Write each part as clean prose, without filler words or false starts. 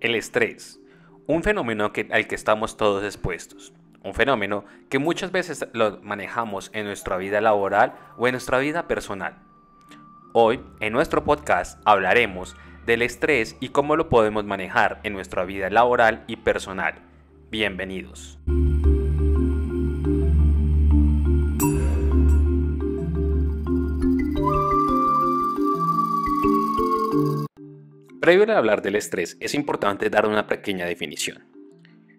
El estrés, un fenómeno al que estamos todos expuestos, un fenómeno que muchas veces lo manejamos en nuestra vida laboral o en nuestra vida personal. Hoy, en nuestro podcast, hablaremos del estrés y cómo lo podemos manejar en nuestra vida laboral y personal. Bienvenidos. Previo a hablar del estrés, es importante dar una pequeña definición.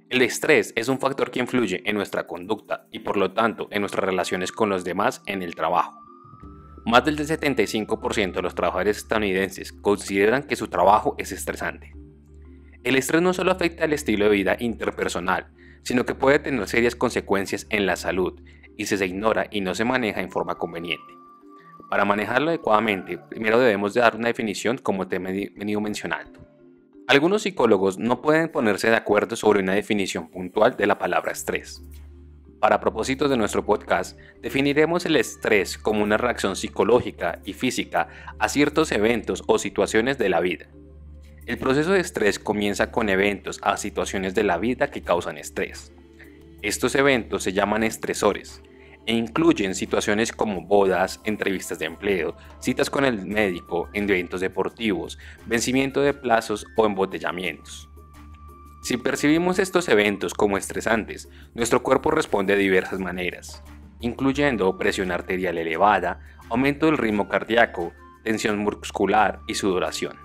El estrés es un factor que influye en nuestra conducta y por lo tanto en nuestras relaciones con los demás en el trabajo. Más del 75% de los trabajadores estadounidenses consideran que su trabajo es estresante. El estrés no solo afecta el estilo de vida interpersonal, sino que puede tener serias consecuencias en la salud y si se ignora y no se maneja en forma conveniente. Para manejarlo adecuadamente, primero debemos de dar una definición como te he venido mencionando. Algunos psicólogos no pueden ponerse de acuerdo sobre una definición puntual de la palabra estrés. Para propósitos de nuestro podcast, definiremos el estrés como una reacción psicológica y física a ciertos eventos o situaciones de la vida. El proceso de estrés comienza con eventos a situaciones de la vida que causan estrés. Estos eventos se llaman estresores e incluyen situaciones como bodas, entrevistas de empleo, citas con el médico, eventos deportivos, vencimiento de plazos o embotellamientos. Si percibimos estos eventos como estresantes, nuestro cuerpo responde de diversas maneras, incluyendo presión arterial elevada, aumento del ritmo cardíaco, tensión muscular y sudoración.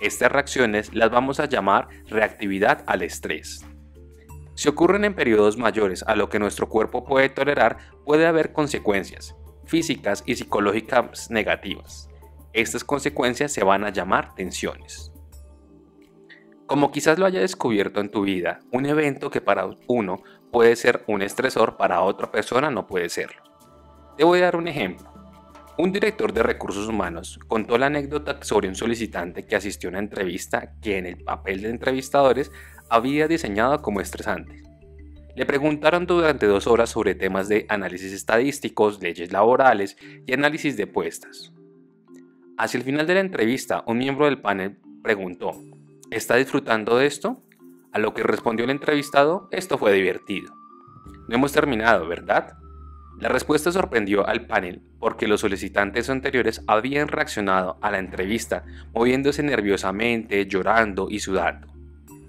Estas reacciones las vamos a llamar reactividad al estrés. Si ocurren en periodos mayores a lo que nuestro cuerpo puede tolerar, puede haber consecuencias físicas y psicológicas negativas. Estas consecuencias se van a llamar tensiones. Como quizás lo haya descubierto en tu vida, un evento que para uno puede ser un estresor, para otra persona no puede serlo. Te voy a dar un ejemplo. Un director de recursos humanos contó la anécdota sobre un solicitante que asistió a una entrevista que en el papel de entrevistadores había diseñado como estresante. Le preguntaron durante 2 horas sobre temas de análisis estadísticos, leyes laborales y análisis de puestas. Hacia el final de la entrevista, un miembro del panel preguntó: ¿está disfrutando de esto? A lo que respondió el entrevistado: esto fue divertido. No hemos terminado, ¿verdad? La respuesta sorprendió al panel porque los solicitantes anteriores habían reaccionado a la entrevista moviéndose nerviosamente, llorando y sudando.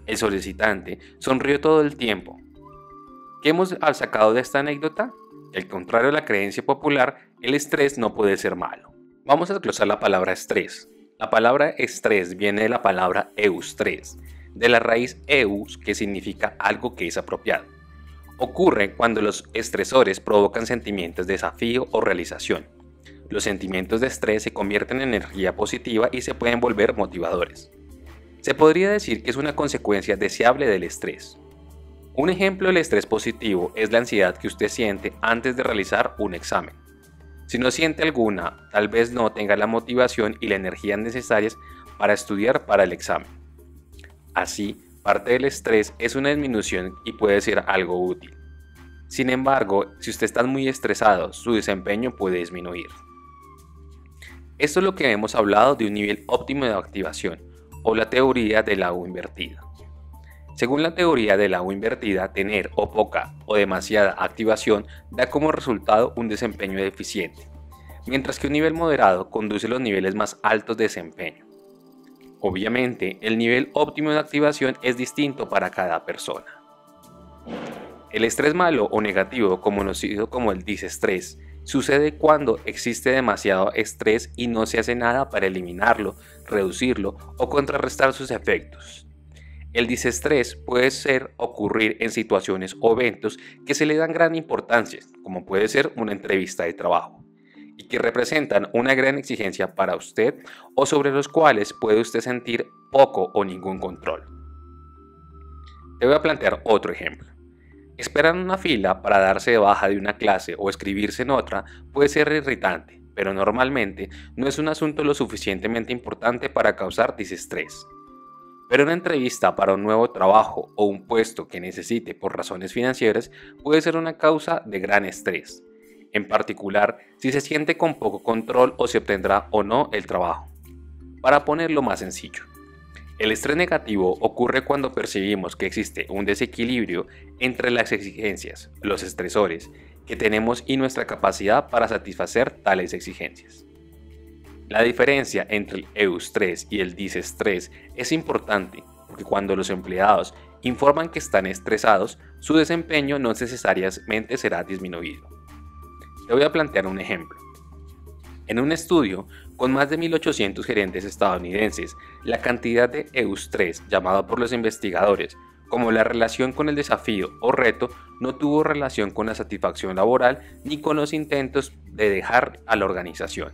El solicitante sonrió todo el tiempo. ¿Qué hemos sacado de esta anécdota? Que al contrario de la creencia popular, el estrés no puede ser malo. Vamos a desglosar la palabra estrés. La palabra estrés viene de la palabra eustrés, de la raíz eus, que significa algo que es apropiado. Ocurre cuando los estresores provocan sentimientos de desafío o realización. Los sentimientos de estrés se convierten en energía positiva y se pueden volver motivadores. Se podría decir que es una consecuencia deseable del estrés. Un ejemplo del estrés positivo es la ansiedad que usted siente antes de realizar un examen. Si no siente alguna, tal vez no tenga la motivación y la energía necesarias para estudiar para el examen. Así, parte del estrés es una disminución y puede ser algo útil. Sin embargo, si usted está muy estresado, su desempeño puede disminuir. Esto es lo que hemos hablado de un nivel óptimo de activación, o la teoría de la U invertida. Según la teoría de la U invertida, tener o poca o demasiada activación da como resultado un desempeño deficiente, mientras que un nivel moderado conduce a los niveles más altos de desempeño. Obviamente, el nivel óptimo de activación es distinto para cada persona. El estrés malo o negativo, conocido como el disestrés, sucede cuando existe demasiado estrés y no se hace nada para eliminarlo, reducirlo o contrarrestar sus efectos. El disestrés puede ocurrir en situaciones o eventos que se le dan gran importancia, como puede ser una entrevista de trabajo, y que representan una gran exigencia para usted o sobre los cuales puede usted sentir poco o ningún control. Te voy a plantear otro ejemplo. Esperar en una fila para darse de baja de una clase o escribirse en otra puede ser irritante, pero normalmente no es un asunto lo suficientemente importante para causar disestrés. Pero una entrevista para un nuevo trabajo o un puesto que necesite por razones financieras puede ser una causa de gran estrés, en particular si se siente con poco control o si obtendrá o no el trabajo. Para ponerlo más sencillo, El estrés negativo ocurre cuando percibimos que existe un desequilibrio entre las exigencias, los estresores, que tenemos y nuestra capacidad para satisfacer tales exigencias. La diferencia entre el eustrés y el disestrés es importante porque cuando los empleados informan que están estresados, su desempeño no necesariamente será disminuido. Te voy a plantear un ejemplo. En un estudio con más de 1.800 gerentes estadounidenses, la cantidad de eustrés llamada por los investigadores como la relación con el desafío o reto no tuvo relación con la satisfacción laboral ni con los intentos de dejar a la organización.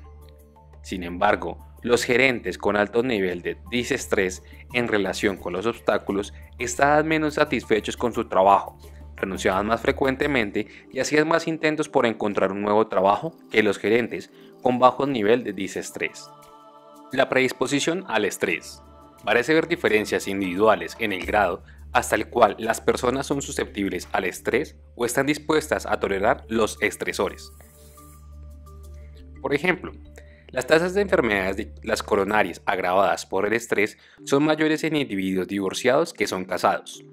Sin embargo, los gerentes con alto nivel de disestrés en relación con los obstáculos estaban menos satisfechos con su trabajo, renunciaban más frecuentemente y hacían más intentos por encontrar un nuevo trabajo que los gerentes con bajo nivel de disestrés. La predisposición al estrés. Parece haber diferencias individuales en el grado hasta el cual las personas son susceptibles al estrés o están dispuestas a tolerar los estresores. Por ejemplo, las tasas de enfermedades de las coronarias agravadas por el estrés son mayores en individuos divorciados que son casados.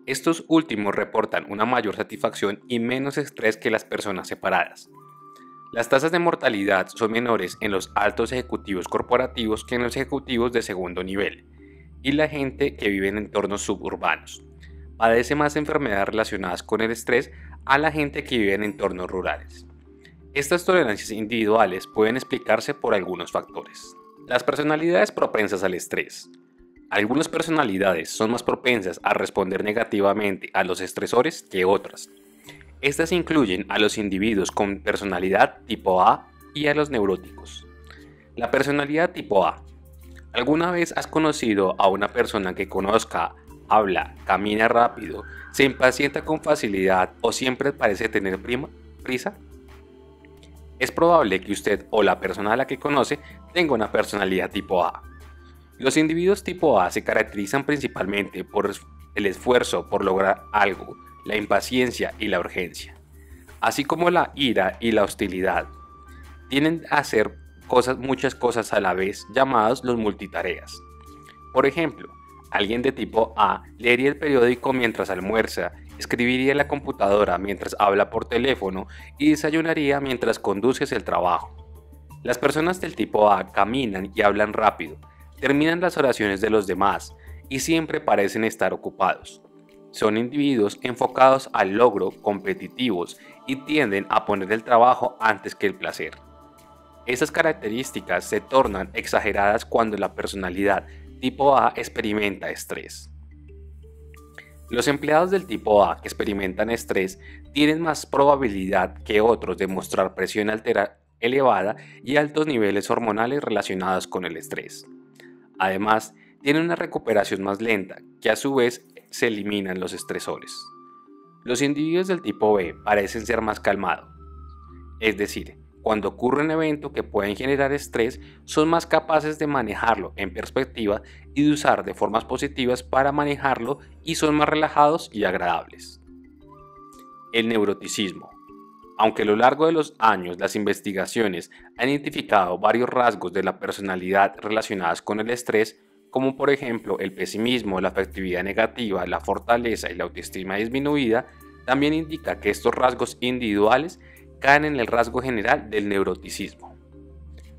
Estos últimos reportan una mayor satisfacción y menos estrés que las personas separadas. Las tasas de mortalidad son menores en los altos ejecutivos corporativos que en los ejecutivos de segundo nivel, y la gente que vive en entornos suburbanos padece más enfermedades relacionadas con el estrés a la gente que vive en entornos rurales. Estas tolerancias individuales pueden explicarse por algunos factores. Las personalidades propensas al estrés. Algunas personalidades son más propensas a responder negativamente a los estresores que otras. Estas incluyen a los individuos con personalidad tipo A y a los neuróticos. La personalidad tipo A. ¿Alguna vez has conocido a una persona que conozca, habla, camina rápido, se impacienta con facilidad o siempre parece tener prisa? Es probable que usted o la persona a la que conoce tenga una personalidad tipo A. Los individuos tipo A se caracterizan principalmente por el esfuerzo por lograr algo, la impaciencia y la urgencia, así como la ira y la hostilidad. Tienden a hacer muchas cosas a la vez, llamadas los multitareas. Por ejemplo, alguien de tipo A leería el periódico mientras almuerza, escribiría en la computadora mientras habla por teléfono y desayunaría mientras conduce hacia el trabajo. Las personas del tipo A caminan y hablan rápido, terminan las oraciones de los demás y siempre parecen estar ocupados. Son individuos enfocados al logro, competitivos y tienden a poner el trabajo antes que el placer. Estas características se tornan exageradas cuando la personalidad tipo A experimenta estrés. Los empleados del tipo A que experimentan estrés tienen más probabilidad que otros de mostrar presión elevada y altos niveles hormonales relacionados con el estrés. Además, tienen una recuperación más lenta, que a su vez se eliminan los estresores. Los individuos del tipo B parecen ser más calmados, es decir, cuando ocurre un evento que pueden generar estrés, son más capaces de manejarlo en perspectiva y de usar de formas positivas para manejarlo y son más relajados y agradables. El neuroticismo. Aunque a lo largo de los años las investigaciones han identificado varios rasgos de la personalidad relacionados con el estrés, como por ejemplo el pesimismo, la afectividad negativa, la fortaleza y la autoestima disminuida, también indica que estos rasgos individuales caen en el rasgo general del neuroticismo.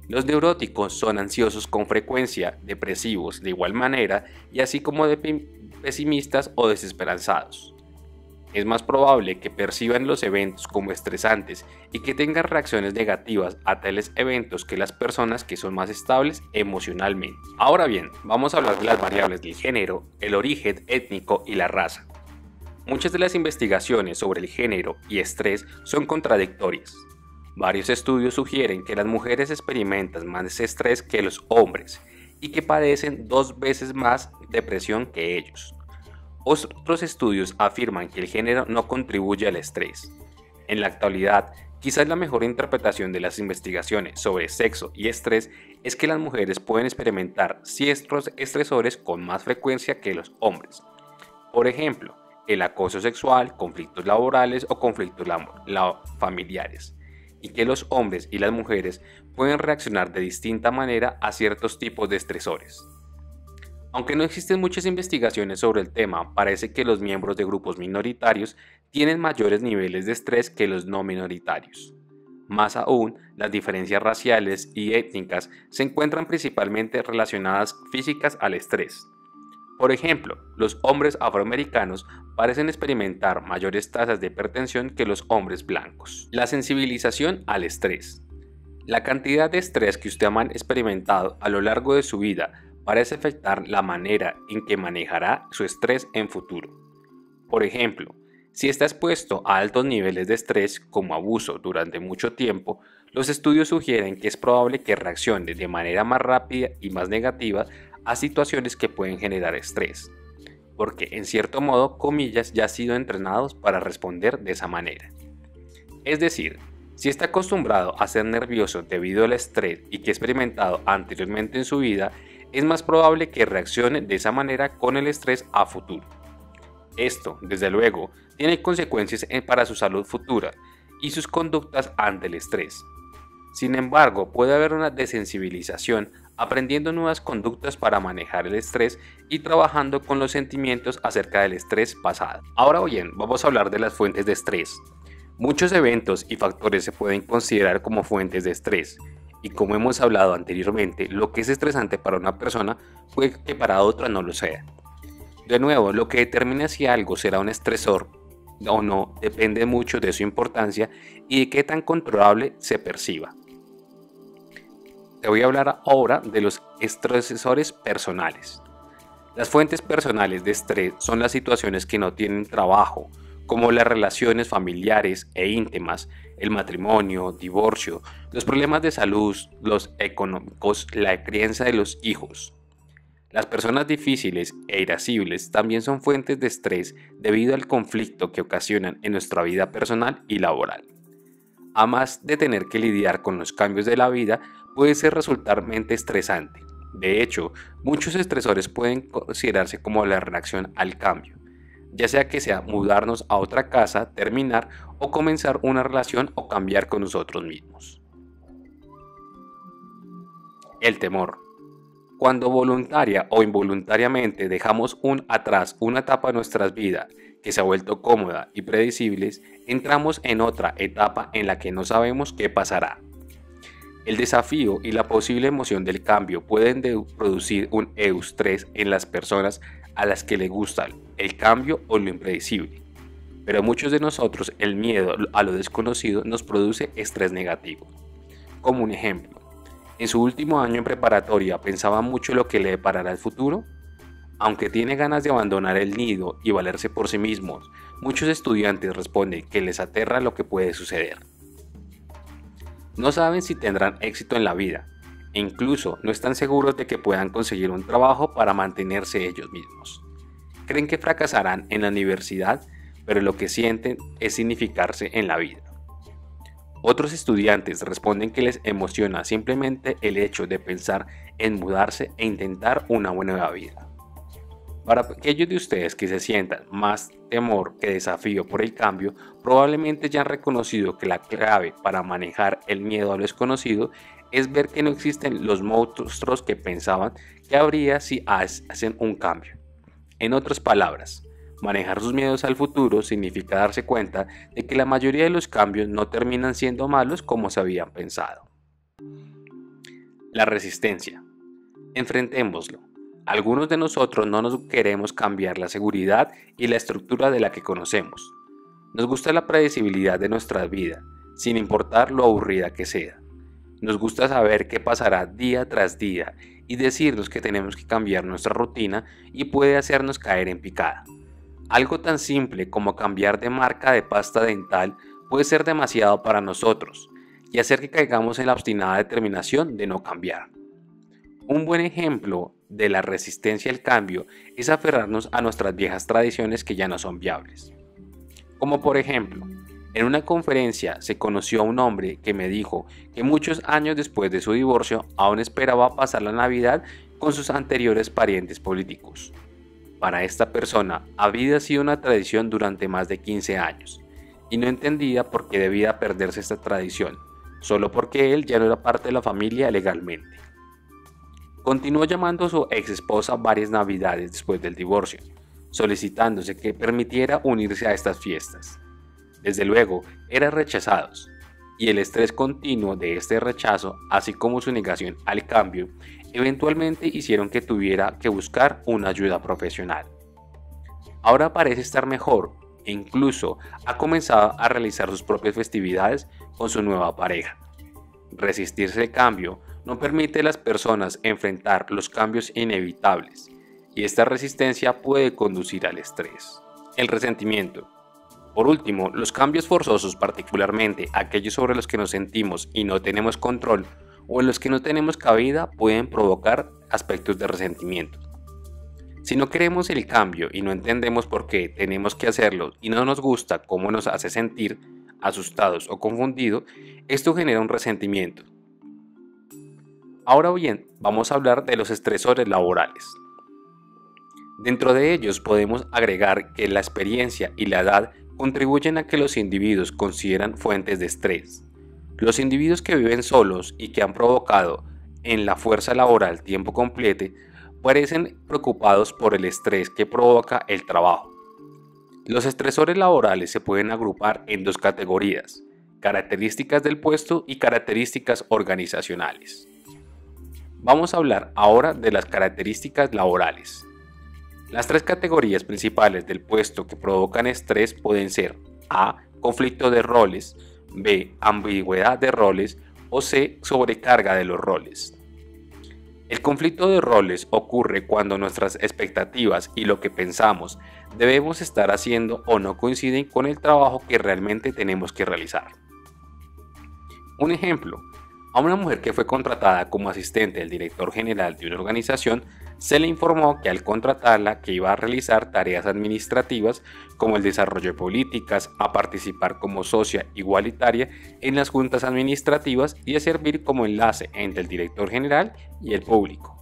Los neuróticos son ansiosos con frecuencia, depresivos de igual manera y así como pesimistas o desesperanzados. Es más probable que perciban los eventos como estresantes y que tengan reacciones negativas a tales eventos que las personas que son más estables emocionalmente. Ahora bien, vamos a hablar de las variables del género, el origen étnico y la raza. Muchas de las investigaciones sobre el género y estrés son contradictorias. Varios estudios sugieren que las mujeres experimentan más estrés que los hombres y que padecen 2 veces más depresión que ellos. Otros estudios afirman que el género no contribuye al estrés. En la actualidad, quizás la mejor interpretación de las investigaciones sobre sexo y estrés es que las mujeres pueden experimentar ciertos estresores con más frecuencia que los hombres. Por ejemplo, el acoso sexual, conflictos laborales o conflictos familiares, y que los hombres y las mujeres pueden reaccionar de distinta manera a ciertos tipos de estresores. Aunque no existen muchas investigaciones sobre el tema, parece que los miembros de grupos minoritarios tienen mayores niveles de estrés que los no minoritarios. Más aún, las diferencias raciales y étnicas se encuentran principalmente relacionadas físicas al estrés. Por ejemplo, los hombres afroamericanos parecen experimentar mayores tasas de hipertensión que los hombres blancos. La sensibilización al estrés. La cantidad de estrés que usted ha experimentado a lo largo de su vida parece afectar la manera en que manejará su estrés en futuro. Por ejemplo, si está expuesto a altos niveles de estrés como abuso durante mucho tiempo, los estudios sugieren que es probable que reaccione de manera más rápida y más negativa a situaciones que pueden generar estrés, porque en cierto modo, comillas, ya ha sido entrenados para responder de esa manera. Es decir, si está acostumbrado a ser nervioso debido al estrés y que ha experimentado anteriormente en su vida, es más probable que reaccione de esa manera con el estrés a futuro. Esto, desde luego, tiene consecuencias para su salud futura y sus conductas ante el estrés. Sin embargo, puede haber una desensibilización aprendiendo nuevas conductas para manejar el estrés y trabajando con los sentimientos acerca del estrés pasado. Ahora bien, vamos a hablar de las fuentes de estrés. Muchos eventos y factores se pueden considerar como fuentes de estrés, y como hemos hablado anteriormente, lo que es estresante para una persona puede que para otra no lo sea. De nuevo, lo que determina si algo será un estresor o no depende mucho de su importancia y de qué tan controlable se perciba. Te voy a hablar ahora de los estresores personales. Las fuentes personales de estrés son las situaciones que no tienen trabajo, como las relaciones familiares e íntimas, el matrimonio, divorcio, los problemas de salud, los económicos, la crianza de los hijos. Las personas difíciles e irascibles también son fuentes de estrés debido al conflicto que ocasionan en nuestra vida personal y laboral. Además de tener que lidiar con los cambios de la vida, puede ser resultarmente estresante. De hecho, muchos estresores pueden considerarse como la reacción al cambio, ya sea que sea mudarnos a otra casa, terminar o comenzar una relación o cambiar con nosotros mismos. El temor. Cuando voluntaria o involuntariamente dejamos atrás una etapa de nuestras vidas que se ha vuelto cómoda y predecible, entramos en otra etapa en la que no sabemos qué pasará. El desafío y la posible emoción del cambio pueden producir un eustrés en las personas a las que les gusta el cambio o lo impredecible. Pero a muchos de nosotros el miedo a lo desconocido nos produce estrés negativo. Como un ejemplo, en su último año en preparatoria pensaba mucho en lo que le deparará el futuro. Aunque tiene ganas de abandonar el nido y valerse por sí mismos, muchos estudiantes responden que les aterra lo que puede suceder. No saben si tendrán éxito en la vida e incluso no están seguros de que puedan conseguir un trabajo para mantenerse ellos mismos. Creen que fracasarán en la universidad, pero lo que sienten es significarse en la vida. Otros estudiantes responden que les emociona simplemente el hecho de pensar en mudarse e intentar una nueva vida. Para aquellos de ustedes que se sientan más temor que desafío por el cambio, probablemente ya han reconocido que la clave para manejar el miedo a lo desconocido es ver que no existen los monstruos que pensaban que habría si hacen un cambio. En otras palabras, manejar sus miedos al futuro significa darse cuenta de que la mayoría de los cambios no terminan siendo malos como se habían pensado. La resistencia. Enfrentémoslo. Algunos de nosotros no nos queremos cambiar la seguridad y la estructura de la que conocemos. Nos gusta la predecibilidad de nuestra vida, sin importar lo aburrida que sea. Nos gusta saber qué pasará día tras día y decirnos que tenemos que cambiar nuestra rutina y puede hacernos caer en picada. Algo tan simple como cambiar de marca de pasta dental puede ser demasiado para nosotros y hacer que caigamos en la obstinada determinación de no cambiar. Un buen ejemplo de la resistencia al cambio es aferrarnos a nuestras viejas tradiciones que ya no son viables. Como por ejemplo, en una conferencia se conoció a un hombre que me dijo que muchos años después de su divorcio aún esperaba pasar la Navidad con sus anteriores parientes políticos. Para esta persona había sido una tradición durante más de 15 años y no entendía por qué debía perderse esta tradición, solo porque él ya no era parte de la familia legalmente. Continuó llamando a su ex esposa varias navidades después del divorcio, solicitándose que permitiera unirse a estas fiestas. Desde luego, eran rechazados, y el estrés continuo de este rechazo, así como su negación al cambio, eventualmente hicieron que tuviera que buscar una ayuda profesional. Ahora parece estar mejor e incluso ha comenzado a realizar sus propias festividades con su nueva pareja. Resistirse al cambio no permite a las personas enfrentar los cambios inevitables, y esta resistencia puede conducir al estrés. El resentimiento. Por último, los cambios forzosos, particularmente aquellos sobre los que nos sentimos y no tenemos control o en los que no tenemos cabida, pueden provocar aspectos de resentimiento. Si no queremos el cambio y no entendemos por qué tenemos que hacerlo y no nos gusta cómo nos hace sentir, asustados o confundidos, esto genera un resentimiento. Ahora bien, vamos a hablar de los estresores laborales. Dentro de ellos podemos agregar que la experiencia y la edad contribuyen a que los individuos consideran fuentes de estrés. Los individuos que viven solos y que han provocado en la fuerza laboral tiempo completo parecen preocupados por el estrés que provoca el trabajo. Los estresores laborales se pueden agrupar en dos categorías: características del puesto y características organizacionales. Vamos a hablar ahora de las características laborales. Las tres categorías principales del puesto que provocan estrés pueden ser A. Conflicto de roles, B. Ambigüedad de roles o C. Sobrecarga de los roles. El conflicto de roles ocurre cuando nuestras expectativas y lo que pensamos debemos estar haciendo o no coinciden con el trabajo que realmente tenemos que realizar. Un ejemplo: a una mujer que fue contratada como asistente del director general de una organización, se le informó que al contratarla que iba a realizar tareas administrativas como el desarrollo de políticas, a participar como socia igualitaria en las juntas administrativas y a servir como enlace entre el director general y el público.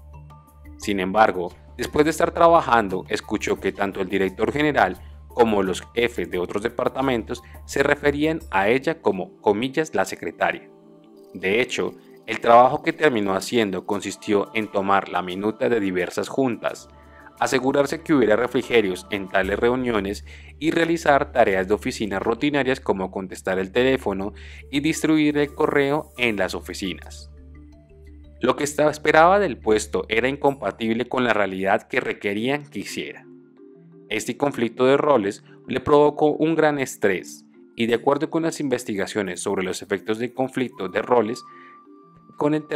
Sin embargo, después de estar trabajando, escuchó que tanto el director general como los jefes de otros departamentos se referían a ella como, comillas, la secretaria. De hecho, el trabajo que terminó haciendo consistió en tomar la minuta de diversas juntas, asegurarse que hubiera refrigerios en tales reuniones y realizar tareas de oficina rutinarias como contestar el teléfono y distribuir el correo en las oficinas. Lo que esperaba del puesto era incompatible con la realidad que requerían que hiciera. Este conflicto de roles le provocó un gran estrés, y de acuerdo con las investigaciones sobre los efectos del conflicto de roles, con el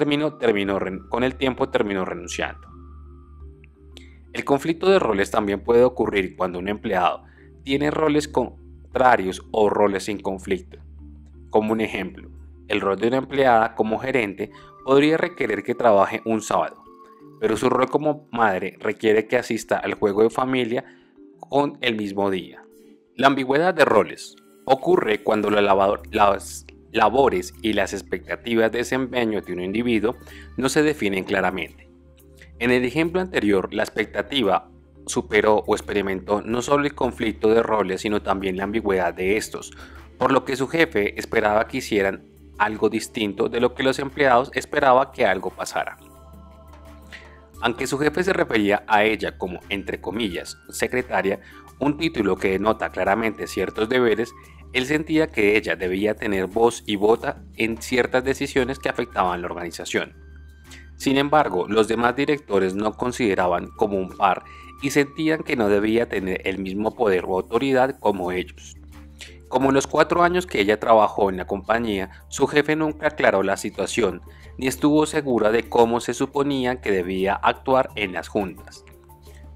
tiempo terminó renunciando. El conflicto de roles también puede ocurrir cuando un empleado tiene roles contrarios o roles sin conflicto. Como un ejemplo, el rol de una empleada como gerente podría requerir que trabaje un sábado, pero su rol como madre requiere que asista al juego de familia con el mismo día. La ambigüedad de roles ocurre cuando las labores y las expectativas de desempeño de un individuo no se definen claramente. En el ejemplo anterior, la expectativa superó o experimentó no solo el conflicto de roles, sino también la ambigüedad de estos, por lo que su jefe esperaba que hicieran algo distinto de lo que los empleados esperaban que algo pasara. Aunque su jefe se refería a ella como, entre comillas, secretaria, un título que denota claramente ciertos deberes, él sentía que ella debía tener voz y vota en ciertas decisiones que afectaban la organización. Sin embargo, los demás directores no consideraban como un par y sentían que no debía tener el mismo poder o autoridad como ellos. Como en los 4 años que ella trabajó en la compañía, su jefe nunca aclaró la situación, ni estuvo segura de cómo se suponía que debía actuar en las juntas.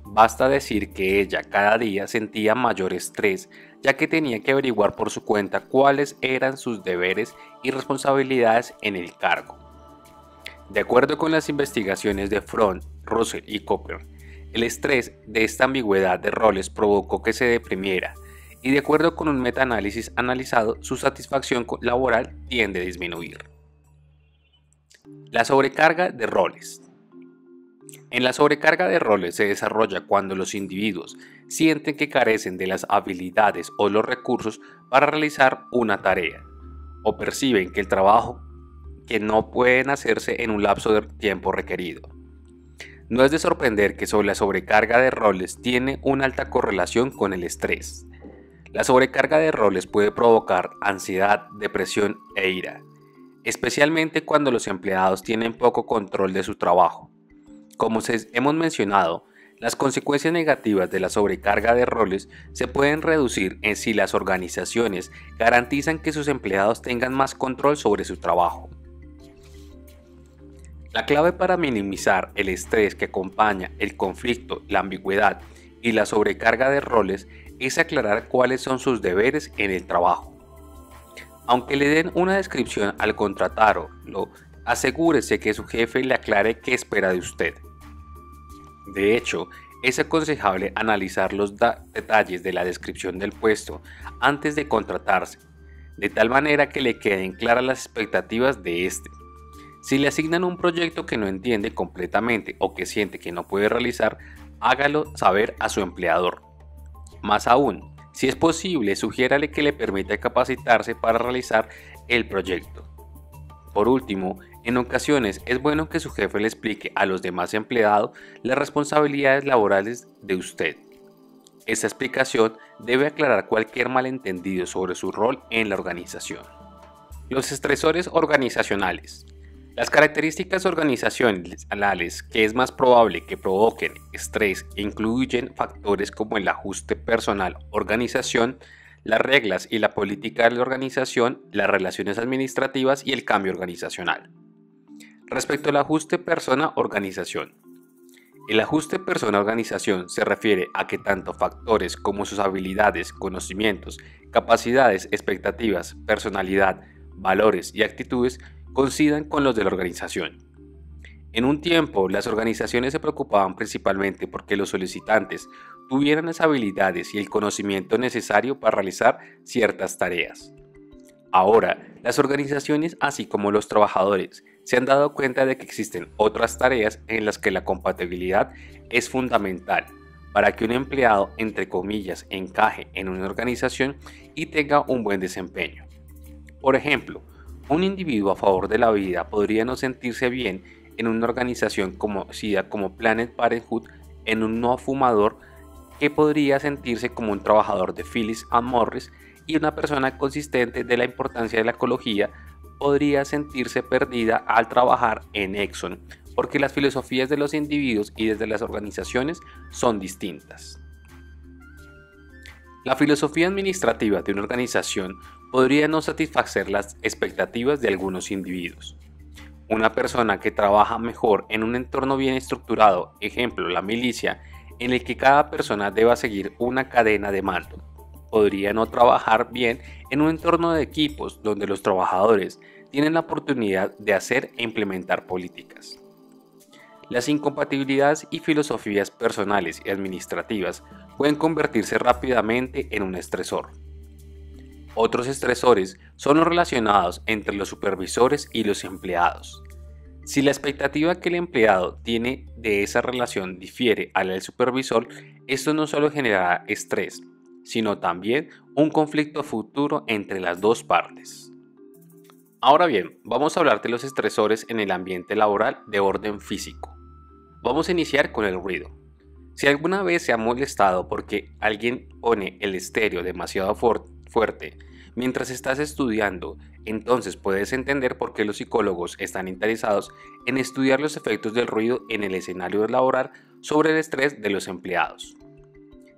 Basta decir que ella cada día sentía mayor estrés, ya que tenía que averiguar por su cuenta cuáles eran sus deberes y responsabilidades en el cargo. De acuerdo con las investigaciones de Front, Russell y Cooper, el estrés de esta ambigüedad de roles provocó que se deprimiera, y de acuerdo con un metaanálisis analizado, su satisfacción laboral tiende a disminuir. La sobrecarga de roles. En la sobrecarga de roles se desarrolla cuando los individuos sienten que carecen de las habilidades o los recursos para realizar una tarea, o perciben que el trabajo que no pueden hacerse en un lapso de tiempo requerido. No es de sorprender que la sobrecarga de roles tiene una alta correlación con el estrés. La sobrecarga de roles puede provocar ansiedad, depresión e ira, especialmente cuando los empleados tienen poco control de su trabajo. Como hemos mencionado, las consecuencias negativas de la sobrecarga de roles se pueden reducir si las organizaciones garantizan que sus empleados tengan más control sobre su trabajo. La clave para minimizar el estrés que acompaña el conflicto, la ambigüedad y la sobrecarga de roles es aclarar cuáles son sus deberes en el trabajo. Aunque le den una descripción al contratarlo, asegúrese que su jefe le aclare qué espera de usted. De hecho, es aconsejable analizar los detalles de la descripción del puesto antes de contratarse, de tal manera que le queden claras las expectativas de este. Si le asignan un proyecto que no entiende completamente o que siente que no puede realizar, hágalo saber a su empleador. Más aún, si es posible, sugiérale que le permita capacitarse para realizar el proyecto. Por último, en ocasiones es bueno que su jefe le explique a los demás empleados las responsabilidades laborales de usted. Esta explicación debe aclarar cualquier malentendido sobre su rol en la organización. Los estresores organizacionales. Las características organizacionales que es más probable que provoquen estrés incluyen factores como el ajuste personal-organización, las reglas y la política de la organización, las relaciones administrativas y el cambio organizacional. Respecto al ajuste persona-organización. El ajuste persona-organización se refiere a que tanto factores como sus habilidades, conocimientos, capacidades, expectativas, personalidad, valores y actitudes coincidan con los de la organización. En un tiempo, las organizaciones se preocupaban principalmente porque los solicitantes tuvieran las habilidades y el conocimiento necesario para realizar ciertas tareas. Ahora, las organizaciones, así como los trabajadores, se han dado cuenta de que existen otras tareas en las que la compatibilidad es fundamental para que un empleado, entre comillas, encaje en una organización y tenga un buen desempeño. Por ejemplo, un individuo a favor de la vida podría no sentirse bien en una organización conocida como Planned Parenthood, en un no fumador que podría sentirse como un trabajador de Philip Morris, y una persona consciente de la importancia de la ecología podría sentirse perdida al trabajar en Exxon, porque las filosofías de los individuos y desde las organizaciones son distintas. La filosofía administrativa de una organización podría no satisfacer las expectativas de algunos individuos. Una persona que trabaja mejor en un entorno bien estructurado, ejemplo la milicia, en el que cada persona deba seguir una cadena de mando, podría no trabajar bien en un entorno de equipos donde los trabajadores tienen la oportunidad de hacer e implementar políticas. Las incompatibilidades y filosofías personales y administrativas pueden convertirse rápidamente en un estresor. Otros estresores son los relacionados entre los supervisores y los empleados. Si la expectativa que el empleado tiene de esa relación difiere a la del supervisor, esto no solo generará estrés, sino también un conflicto futuro entre las dos partes. Ahora bien, vamos a hablar de los estresores en el ambiente laboral de orden físico. Vamos a iniciar con el ruido. Si alguna vez se ha molestado porque alguien pone el estéreo demasiado fuerte mientras estás estudiando, entonces puedes entender por qué los psicólogos están interesados en estudiar los efectos del ruido en el escenario laboral sobre el estrés de los empleados.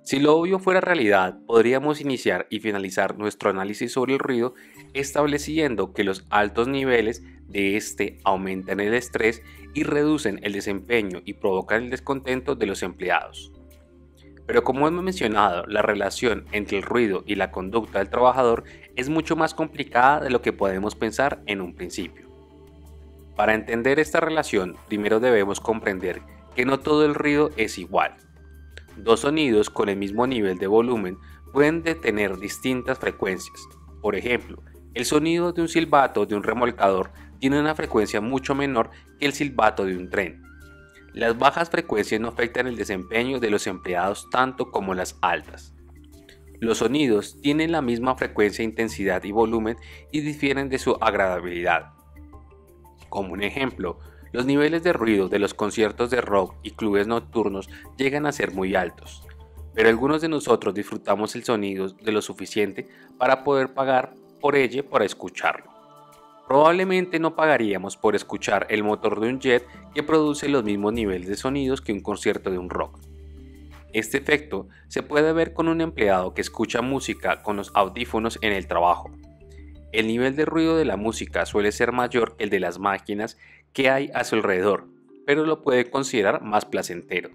Si lo obvio fuera realidad, podríamos iniciar y finalizar nuestro análisis sobre el ruido estableciendo que los altos niveles de este aumentan el estrés y reducen el desempeño y provocan el descontento de los empleados. Pero como hemos mencionado, la relación entre el ruido y la conducta del trabajador es mucho más complicada de lo que podemos pensar en un principio. Para entender esta relación, primero debemos comprender que no todo el ruido es igual. Dos sonidos con el mismo nivel de volumen pueden tener distintas frecuencias. Por ejemplo, el sonido de un silbato de un remolcador tiene una frecuencia mucho menor que el silbato de un tren. Las bajas frecuencias no afectan el desempeño de los empleados tanto como las altas. Los sonidos tienen la misma frecuencia, intensidad y volumen y difieren de su agradabilidad. Como un ejemplo, Los niveles de ruido de los conciertos de rock y clubes nocturnos llegan a ser muy altos, pero algunos de nosotros disfrutamos el sonido de lo suficiente para poder pagar por ello para escucharlo. Probablemente no pagaríamos por escuchar el motor de un jet que produce los mismos niveles de sonidos que un concierto de un rock. Este efecto se puede ver con un empleado que escucha música con los audífonos en el trabajo. El nivel de ruido de la música suele ser mayor que el de las máquinas que hay a su alrededor, pero lo puede considerar más placentero.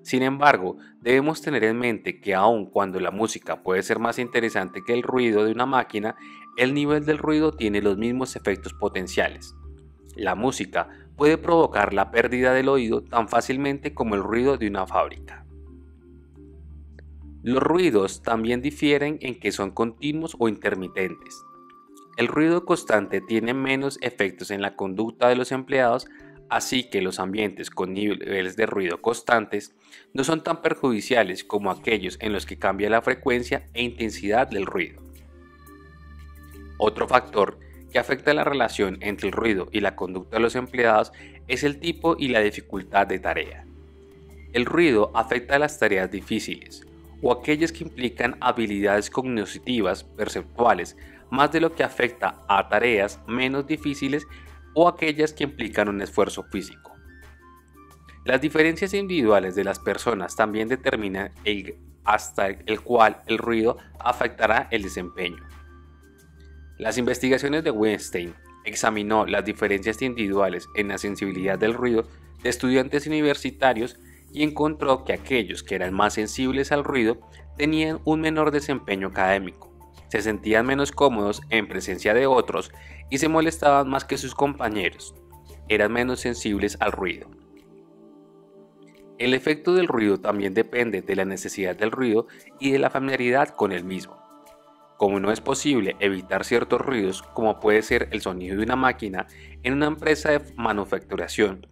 Sin embargo, debemos tener en mente que aun cuando la música puede ser más interesante que el ruido de una máquina, el nivel del ruido tiene los mismos efectos potenciales. La música puede provocar la pérdida del oído tan fácilmente como el ruido de una fábrica. Los ruidos también difieren en que son continuos o intermitentes. El ruido constante tiene menos efectos en la conducta de los empleados, así que los ambientes con niveles de ruido constantes no son tan perjudiciales como aquellos en los que cambia la frecuencia e intensidad del ruido. Otro factor que afecta la relación entre el ruido y la conducta de los empleados es el tipo y la dificultad de tarea. El ruido afecta a las tareas difíciles o aquellas que implican habilidades cognitivas perceptuales más de lo que afecta a tareas menos difíciles o aquellas que implican un esfuerzo físico. Las diferencias individuales de las personas también determinan hasta el cual el ruido afectará el desempeño. Las investigaciones de Weinstein examinó las diferencias individuales en la sensibilidad del ruido de estudiantes universitarios y encontró que aquellos que eran más sensibles al ruido tenían un menor desempeño académico, se sentían menos cómodos en presencia de otros y se molestaban más que sus compañeros, eran menos sensibles al ruido. El efecto del ruido también depende de la necesidad del ruido y de la familiaridad con el mismo. Como no es posible evitar ciertos ruidos, como puede ser el sonido de una máquina en una empresa de manufacturación,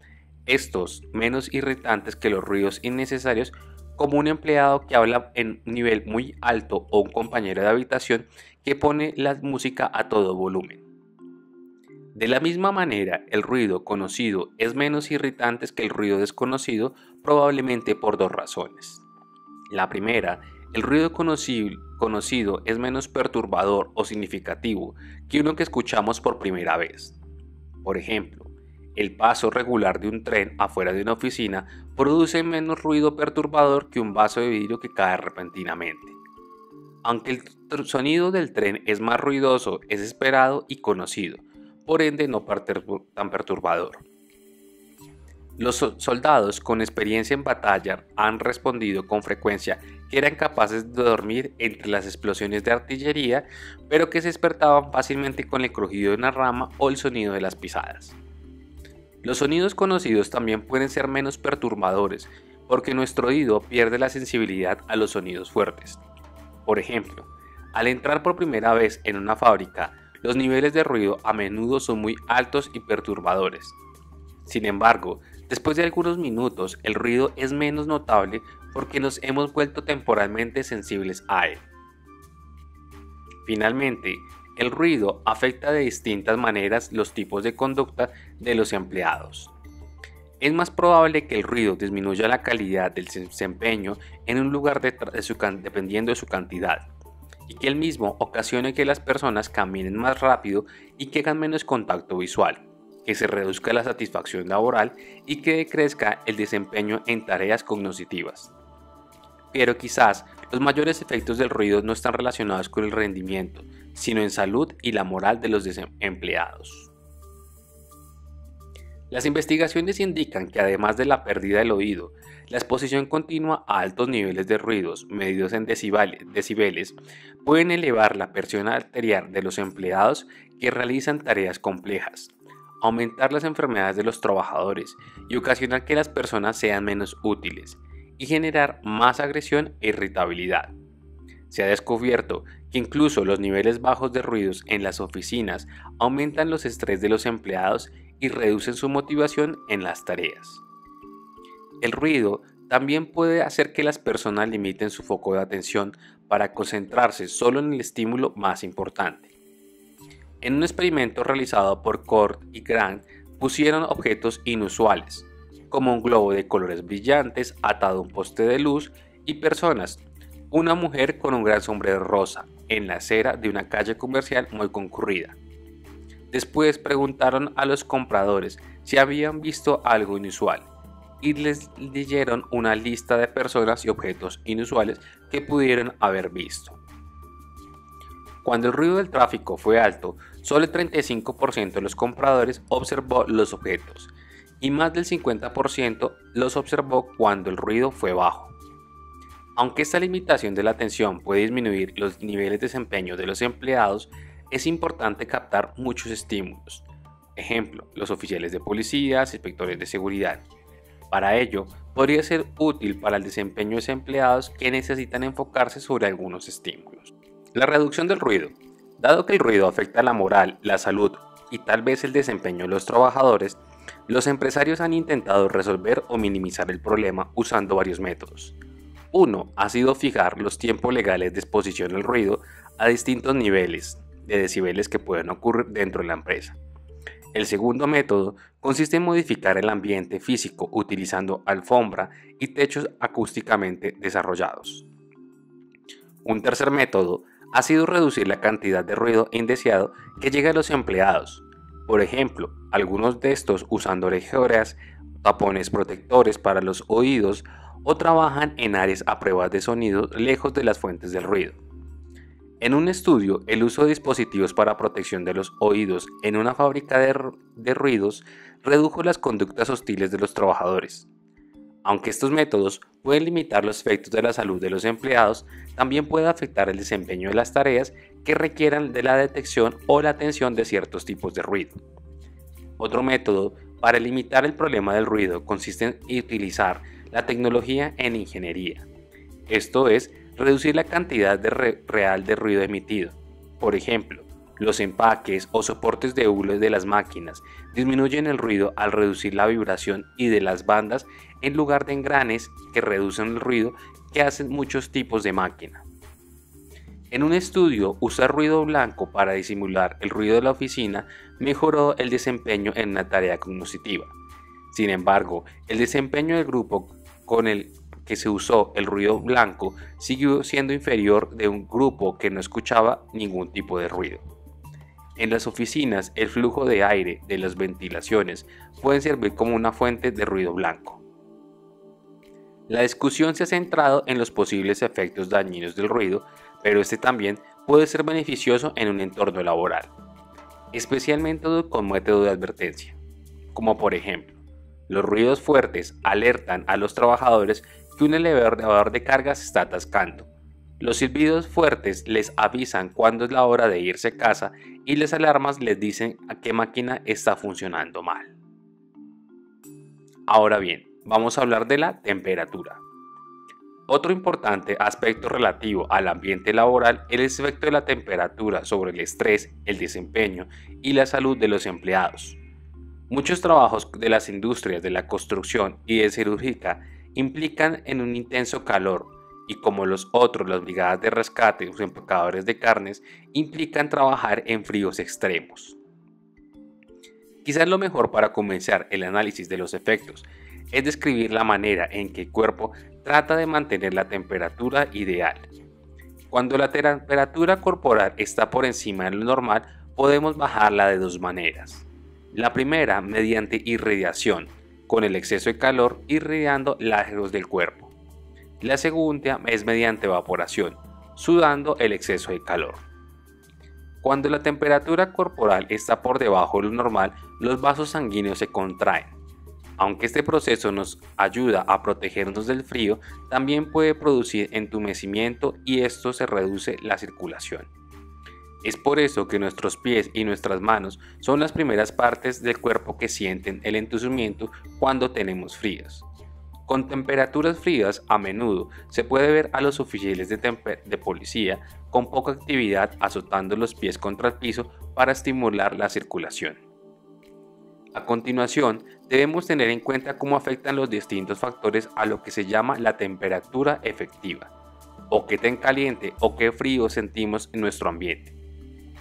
estos menos irritantes que los ruidos innecesarios, como un empleado que habla en un nivel muy alto o un compañero de habitación que pone la música a todo volumen. De la misma manera, el ruido conocido es menos irritante que el ruido desconocido, probablemente por dos razones. La primera, el ruido conocido es menos perturbador o significativo que uno que escuchamos por primera vez. Por ejemplo, el paso regular de un tren afuera de una oficina produce menos ruido perturbador que un vaso de vidrio que cae repentinamente. Aunque el sonido del tren es más ruidoso, es esperado y conocido, por ende no tan perturbador. Los soldados con experiencia en batalla han respondido con frecuencia que eran capaces de dormir entre las explosiones de artillería, pero que se despertaban fácilmente con el crujido de una rama o el sonido de las pisadas. Los sonidos conocidos también pueden ser menos perturbadores porque nuestro oído pierde la sensibilidad a los sonidos fuertes. Por ejemplo, al entrar por primera vez en una fábrica, los niveles de ruido a menudo son muy altos y perturbadores. Sin embargo, después de algunos minutos el ruido es menos notable porque nos hemos vuelto temporalmente sensibles a él. Finalmente, el ruido afecta de distintas maneras los tipos de conducta de los empleados. Es más probable que el ruido disminuya la calidad del desempeño en un lugar dependiendo de su cantidad, y que el mismo ocasione que las personas caminen más rápido y que hagan menos contacto visual, que se reduzca la satisfacción laboral y que decrezca el desempeño en tareas cognitivas. Pero quizás los mayores efectos del ruido no están relacionados con el rendimiento, sino en salud y la moral de los empleados. Las investigaciones indican que además de la pérdida del oído, la exposición continua a altos niveles de ruidos medidos en decibeles pueden elevar la presión arterial de los empleados que realizan tareas complejas, aumentar las enfermedades de los trabajadores y ocasionar que las personas sean menos útiles y generar más agresión e irritabilidad. Se ha descubierto que incluso los niveles bajos de ruidos en las oficinas aumentan los estrés de los empleados y reducen su motivación en las tareas. El ruido también puede hacer que las personas limiten su foco de atención para concentrarse solo en el estímulo más importante. En un experimento realizado por Court y Grant pusieron objetos inusuales, como un globo de colores brillantes atado a un poste de luz y personas. Una mujer con un gran sombrero rosa en la acera de una calle comercial muy concurrida. Después preguntaron a los compradores si habían visto algo inusual y les leyeron una lista de personas y objetos inusuales que pudieron haber visto. Cuando el ruido del tráfico fue alto, solo el 35% de los compradores observó los objetos y más del 50% los observó cuando el ruido fue bajo. Aunque esta limitación de la atención puede disminuir los niveles de desempeño de los empleados, es importante captar muchos estímulos. Ejemplo, los oficiales de policía, inspectores de seguridad. Para ello, podría ser útil para el desempeño de los empleados que necesitan enfocarse sobre algunos estímulos. La reducción del ruido. Dado que el ruido afecta la moral, la salud y tal vez el desempeño de los trabajadores, los empresarios han intentado resolver o minimizar el problema usando varios métodos. Uno ha sido fijar los tiempos legales de exposición al ruido a distintos niveles de decibeles que pueden ocurrir dentro de la empresa. El segundo método consiste en modificar el ambiente físico utilizando alfombra y techos acústicamente desarrollados. Un tercer método ha sido reducir la cantidad de ruido indeseado que llega a los empleados. Por ejemplo, algunos de estos usando orejeras, tapones protectores para los oídos o trabajan en áreas a prueba de sonido lejos de las fuentes del ruido. En un estudio, el uso de dispositivos para protección de los oídos en una fábrica de ruidos redujo las conductas hostiles de los trabajadores. Aunque estos métodos pueden limitar los efectos de la salud de los empleados, también puede afectar el desempeño de las tareas que requieran de la detección o la atención de ciertos tipos de ruido. Otro método para limitar el problema del ruido consiste en utilizar la tecnología en ingeniería. Esto es, reducir la cantidad real de ruido emitido. Por ejemplo, los empaques o soportes de hule de las máquinas disminuyen el ruido al reducir la vibración y de las bandas en lugar de engranes que reducen el ruido que hacen muchos tipos de máquina. En un estudio, usar ruido blanco para disimular el ruido de la oficina mejoró el desempeño en una tarea cognitiva. Sin embargo, el desempeño del grupo con el que se usó el ruido blanco siguió siendo inferior de un grupo que no escuchaba ningún tipo de ruido. En las oficinas, el flujo de aire de las ventilaciones pueden servir como una fuente de ruido blanco. La discusión se ha centrado en los posibles efectos dañinos del ruido, pero este también puede ser beneficioso en un entorno laboral, especialmente con método de advertencia, como por ejemplo, los ruidos fuertes alertan a los trabajadores que un elevador de cargas está atascando. Los silbidos fuertes les avisan cuándo es la hora de irse a casa y las alarmas les dicen a qué máquina está funcionando mal. Ahora bien, vamos a hablar de la temperatura. Otro importante aspecto relativo al ambiente laboral es el efecto de la temperatura sobre el estrés, el desempeño y la salud de los empleados. Muchos trabajos de las industrias de la construcción y de cirugía implican en un intenso calor y como los otros, las brigadas de rescate y los empacadores de carnes implican trabajar en fríos extremos. Quizás lo mejor para comenzar el análisis de los efectos es describir la manera en que el cuerpo trata de mantener la temperatura ideal. Cuando la temperatura corporal está por encima de lo normal, podemos bajarla de dos maneras. La primera, mediante irradiación, con el exceso de calor irradiando lados del cuerpo. La segunda es mediante evaporación, sudando el exceso de calor. Cuando la temperatura corporal está por debajo de lo normal, los vasos sanguíneos se contraen. Aunque este proceso nos ayuda a protegernos del frío, también puede producir entumecimiento y esto se reduce la circulación. Es por eso que nuestros pies y nuestras manos son las primeras partes del cuerpo que sienten el entumecimiento cuando tenemos fríos. Con temperaturas frías, a menudo se puede ver a los oficiales de policía con poca actividad azotando los pies contra el piso para estimular la circulación. A continuación, debemos tener en cuenta cómo afectan los distintos factores a lo que se llama la temperatura efectiva, o qué tan caliente o qué frío sentimos en nuestro ambiente.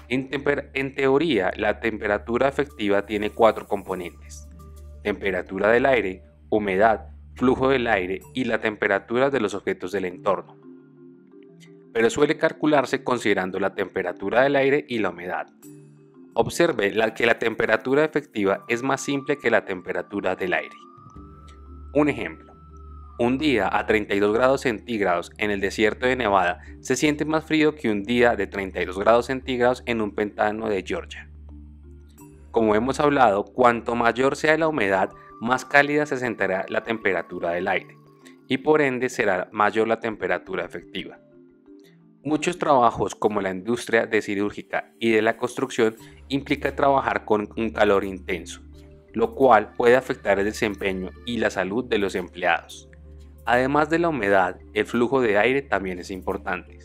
En teoría, la temperatura efectiva tiene 4 componentes: temperatura del aire, humedad, flujo del aire y la temperatura de los objetos del entorno. Pero suele calcularse considerando la temperatura del aire y la humedad. Observe que la temperatura efectiva es más simple que la temperatura del aire. Un ejemplo: un día a 32 grados centígrados en el desierto de Nevada se siente más frío que un día de 32 grados centígrados en un pantano de Georgia. Como hemos hablado, cuanto mayor sea la humedad, más cálida se sentirá la temperatura del aire, y por ende será mayor la temperatura efectiva. Muchos trabajos como la industria de cirúrgica y de la construcción implica trabajar con un calor intenso, lo cual puede afectar el desempeño y la salud de los empleados. Además de la humedad, el flujo de aire también es importante.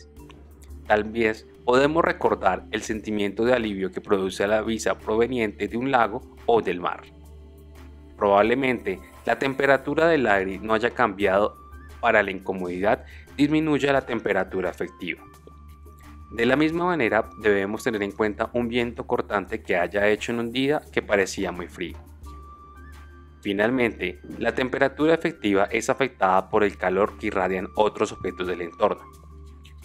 Tal vez podemos recordar el sentimiento de alivio que produce la brisa proveniente de un lago o del mar. Probablemente la temperatura del aire no haya cambiado para la incomodidad disminuya la temperatura efectiva. De la misma manera, debemos tener en cuenta un viento cortante que haya hecho en un día que parecía muy frío. Finalmente, la temperatura efectiva es afectada por el calor que irradian otros objetos del entorno.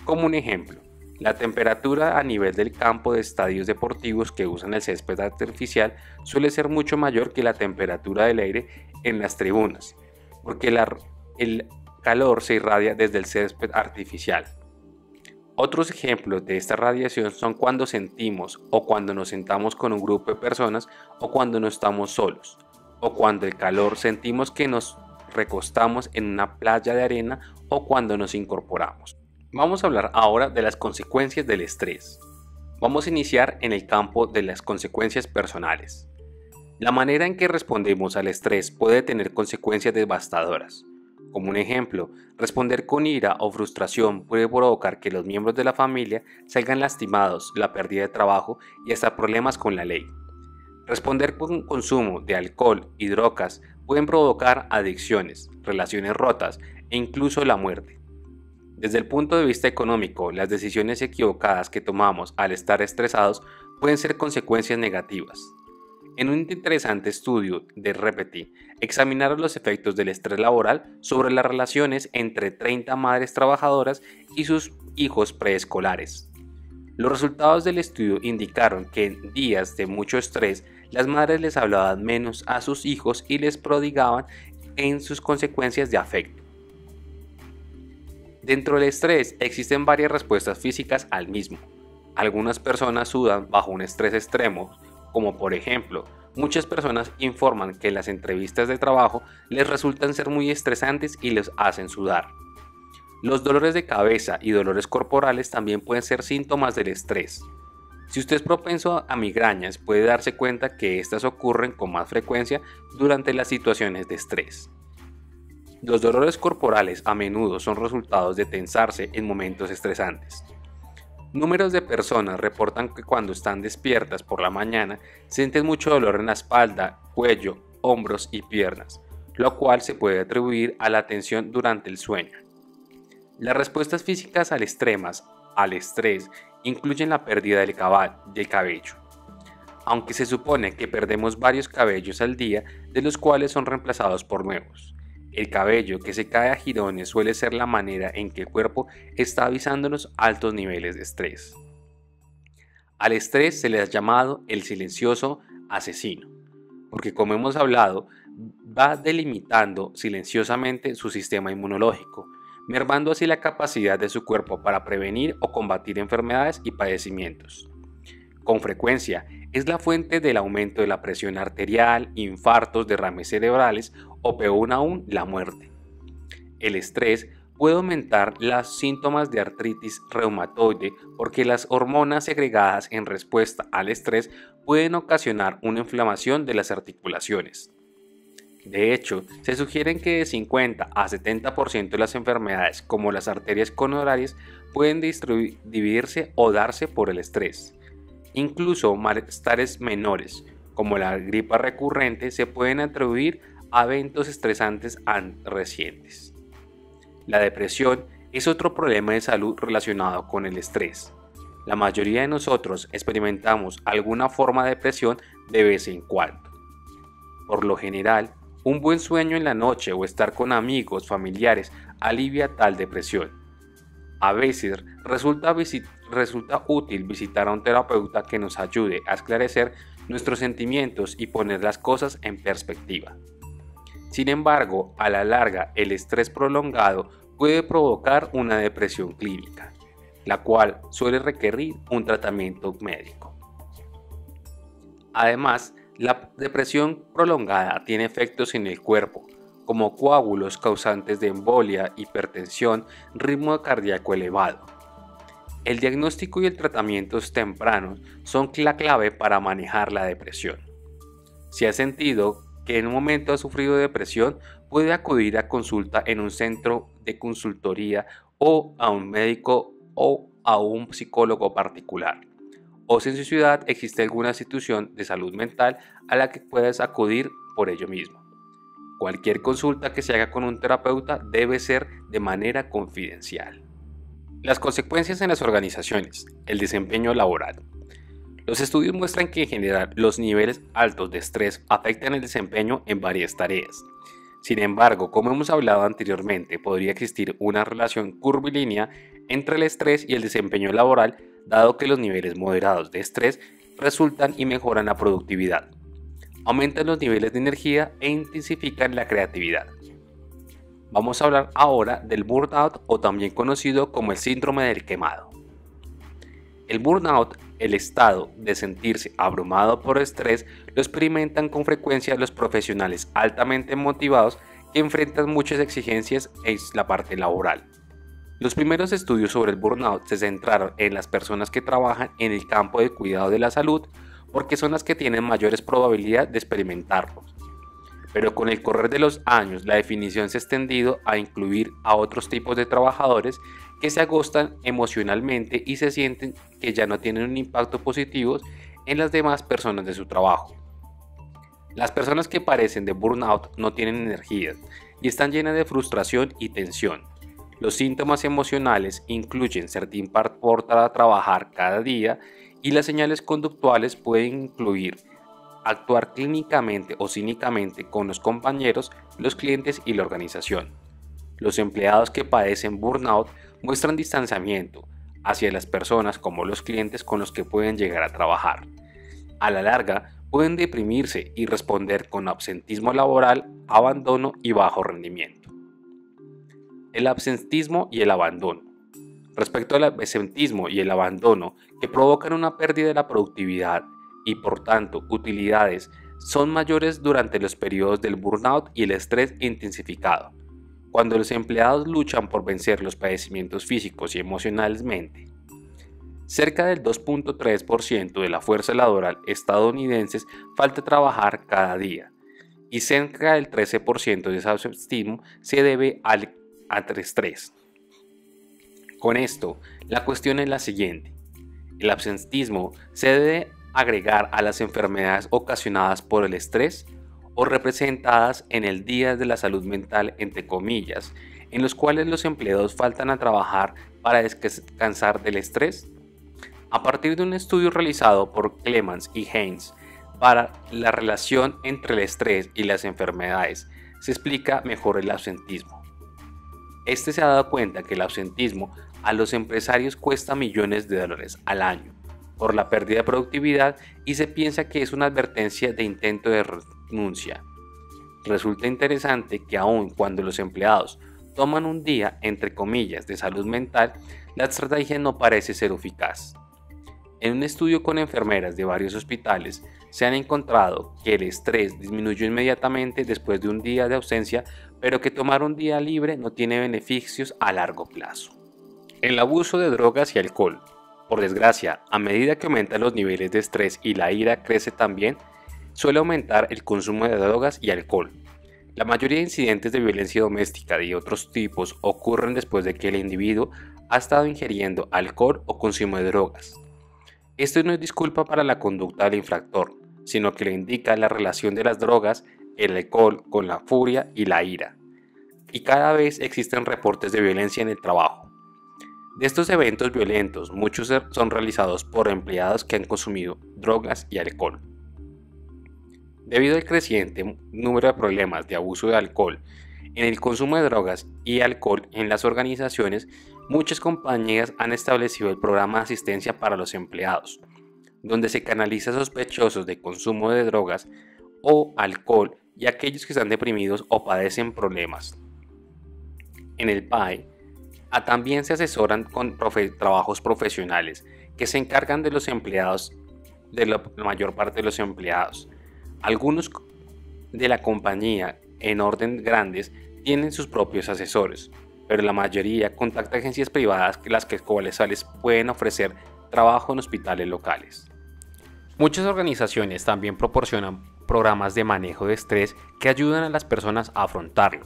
Como un ejemplo, la temperatura a nivel del campo de estadios deportivos que usan el césped artificial suele ser mucho mayor que la temperatura del aire en las tribunas, porque el calor se irradia desde el césped artificial. Otros ejemplos de esta radiación son cuando sentimos o cuando nos sentamos con un grupo de personas o cuando no estamos solos, o cuando el calor sentimos que nos recostamos en una playa de arena o cuando nos incorporamos. Vamos a hablar ahora de las consecuencias del estrés. Vamos a iniciar en el campo de las consecuencias personales. La manera en que respondemos al estrés puede tener consecuencias devastadoras. Como un ejemplo, responder con ira o frustración puede provocar que los miembros de la familia salgan lastimados, la pérdida de trabajo y hasta problemas con la ley. Responder con consumo de alcohol y drogas pueden provocar adicciones, relaciones rotas e incluso la muerte. Desde el punto de vista económico, las decisiones equivocadas que tomamos al estar estresados pueden ser consecuencias negativas. En un interesante estudio de Repeti, examinaron los efectos del estrés laboral sobre las relaciones entre 30 madres trabajadoras y sus hijos preescolares. Los resultados del estudio indicaron que en días de mucho estrés, las madres les hablaban menos a sus hijos y les prodigaban en sus consecuencias de afecto. Dentro del estrés existen varias respuestas físicas al mismo. Algunas personas sudan bajo un estrés extremo, como por ejemplo, muchas personas informan que las entrevistas de trabajo les resultan ser muy estresantes y les hacen sudar. Los dolores de cabeza y dolores corporales también pueden ser síntomas del estrés. Si usted es propenso a migrañas, puede darse cuenta que estas ocurren con más frecuencia durante las situaciones de estrés. Los dolores corporales a menudo son resultados de tensarse en momentos estresantes. Números de personas reportan que cuando están despiertas por la mañana sienten mucho dolor en la espalda, cuello, hombros y piernas, lo cual se puede atribuir a la tensión durante el sueño. Las respuestas físicas al estrés incluyen la pérdida del cabello, aunque se supone que perdemos varios cabellos al día, de los cuales son reemplazados por nuevos. El cabello que se cae a jirones suele ser la manera en que el cuerpo está avisándonos altos niveles de estrés. Al estrés se le ha llamado el silencioso asesino, porque como hemos hablado, va delimitando silenciosamente su sistema inmunológico, mermando así la capacidad de su cuerpo para prevenir o combatir enfermedades y padecimientos. Con frecuencia, es la fuente del aumento de la presión arterial, infartos, derrames cerebrales o peor aún, la muerte. El estrés puede aumentar los síntomas de artritis reumatoide porque las hormonas segregadas en respuesta al estrés pueden ocasionar una inflamación de las articulaciones. De hecho, se sugiere que de 50 a 70% de las enfermedades, como las arterias coronarias, pueden dividirse o darse por el estrés. Incluso malestares menores, como la gripa recurrente, se pueden atribuir a eventos estresantes recientes. La depresión es otro problema de salud relacionado con el estrés. La mayoría de nosotros experimentamos alguna forma de depresión de vez en cuando. Por lo general, un buen sueño en la noche o estar con amigos, familiares, alivia tal depresión. A veces resulta útil visitar a un terapeuta que nos ayude a esclarecer nuestros sentimientos y poner las cosas en perspectiva. Sin embargo, a la larga, el estrés prolongado puede provocar una depresión clínica, la cual suele requerir un tratamiento médico. Además, la depresión prolongada tiene efectos en el cuerpo, como coágulos causantes de embolia, hipertensión, ritmo cardíaco elevado. El diagnóstico y el tratamiento tempranos son la clave para manejar la depresión. Si ha sentido que en un momento ha sufrido depresión, puede acudir a consulta en un centro de consultoría o a un médico o a un psicólogo particular. O si en su ciudad existe alguna institución de salud mental a la que puedas acudir por ello mismo. Cualquier consulta que se haga con un terapeuta debe ser de manera confidencial. Las consecuencias en las organizaciones, el desempeño laboral. Los estudios muestran que en general los niveles altos de estrés afectan el desempeño en varias tareas. Sin embargo, como hemos hablado anteriormente, podría existir una relación curvilínea entre el estrés y el desempeño laboral, dado que los niveles moderados de estrés resultan y mejoran la productividad, aumentan los niveles de energía e intensifican la creatividad. Vamos a hablar ahora del burnout, o también conocido como el síndrome del quemado. El burnout, el estado de sentirse abrumado por estrés, lo experimentan con frecuencia los profesionales altamente motivados que enfrentan muchas exigencias en la parte laboral. Los primeros estudios sobre el burnout se centraron en las personas que trabajan en el campo del cuidado de la salud, porque son las que tienen mayores probabilidades de experimentarlo. Pero con el correr de los años, la definición se ha extendido a incluir a otros tipos de trabajadores que se agostan emocionalmente y se sienten que ya no tienen un impacto positivo en las demás personas de su trabajo. Las personas que padecen de burnout no tienen energía y están llenas de frustración y tensión. Los síntomas emocionales incluyen ser importada a trabajar cada día, y las señales conductuales pueden incluir actuar clínicamente o cínicamente con los compañeros, los clientes y la organización. Los empleados que padecen burnout muestran distanciamiento hacia las personas como los clientes con los que pueden llegar a trabajar. A la larga, pueden deprimirse y responder con absentismo laboral, abandono y bajo rendimiento. El absentismo y el abandono. Respecto al absentismo y el abandono, que provocan una pérdida de la productividad y por tanto utilidades, son mayores durante los periodos del burnout y el estrés intensificado, cuando los empleados luchan por vencer los padecimientos físicos y emocionalmente. Cerca del 2.3% de la fuerza laboral estadounidense falta trabajar cada día, y cerca del 13% de ese absentismo se debe al estrés. Con esto, la cuestión es la siguiente: ¿el absentismo se debe agregar a las enfermedades ocasionadas por el estrés o representadas en el Día de la Salud Mental, entre comillas, en los cuales los empleados faltan a trabajar para descansar del estrés? A partir de un estudio realizado por Clemens y Haynes para la relación entre el estrés y las enfermedades, se explica mejor el absentismo. Este se ha dado cuenta que el absentismo a los empresarios cuesta millones de dólares al año por la pérdida de productividad, y se piensa que es una advertencia de intento de renuncia. Resulta interesante que aun cuando los empleados toman un día, entre comillas, de salud mental, la estrategia no parece ser eficaz. En un estudio con enfermeras de varios hospitales, se han encontrado que el estrés disminuyó inmediatamente después de un día de ausencia, pero que tomar un día libre no tiene beneficios a largo plazo. El abuso de drogas y alcohol. Por desgracia, a medida que aumentan los niveles de estrés y la ira crece también, suele aumentar el consumo de drogas y alcohol. La mayoría de incidentes de violencia doméstica y otros tipos ocurren después de que el individuo ha estado ingiriendo alcohol o consumo de drogas. Esto no es disculpa para la conducta del infractor, sino que le indica la relación de las drogas, el alcohol, con la furia y la ira. Y cada vez existen reportes de violencia en el trabajo. De estos eventos violentos, muchos son realizados por empleados que han consumido drogas y alcohol. Debido al creciente número de problemas de abuso de alcohol, en el consumo de drogas y alcohol en las organizaciones, muchas compañías han establecido el programa de asistencia para los empleados, donde se canaliza a sospechosos de consumo de drogas o alcohol y aquellos que están deprimidos o padecen problemas. En el PAE, también se asesoran con trabajos profesionales que se encargan de los empleados, de la mayor parte de los empleados. Algunos de la compañía, en orden grandes, tienen sus propios asesores, pero la mayoría contacta agencias privadas cuales pueden ofrecer trabajo en hospitales locales. Muchas organizaciones también proporcionan programas de manejo de estrés que ayudan a las personas a afrontarlo.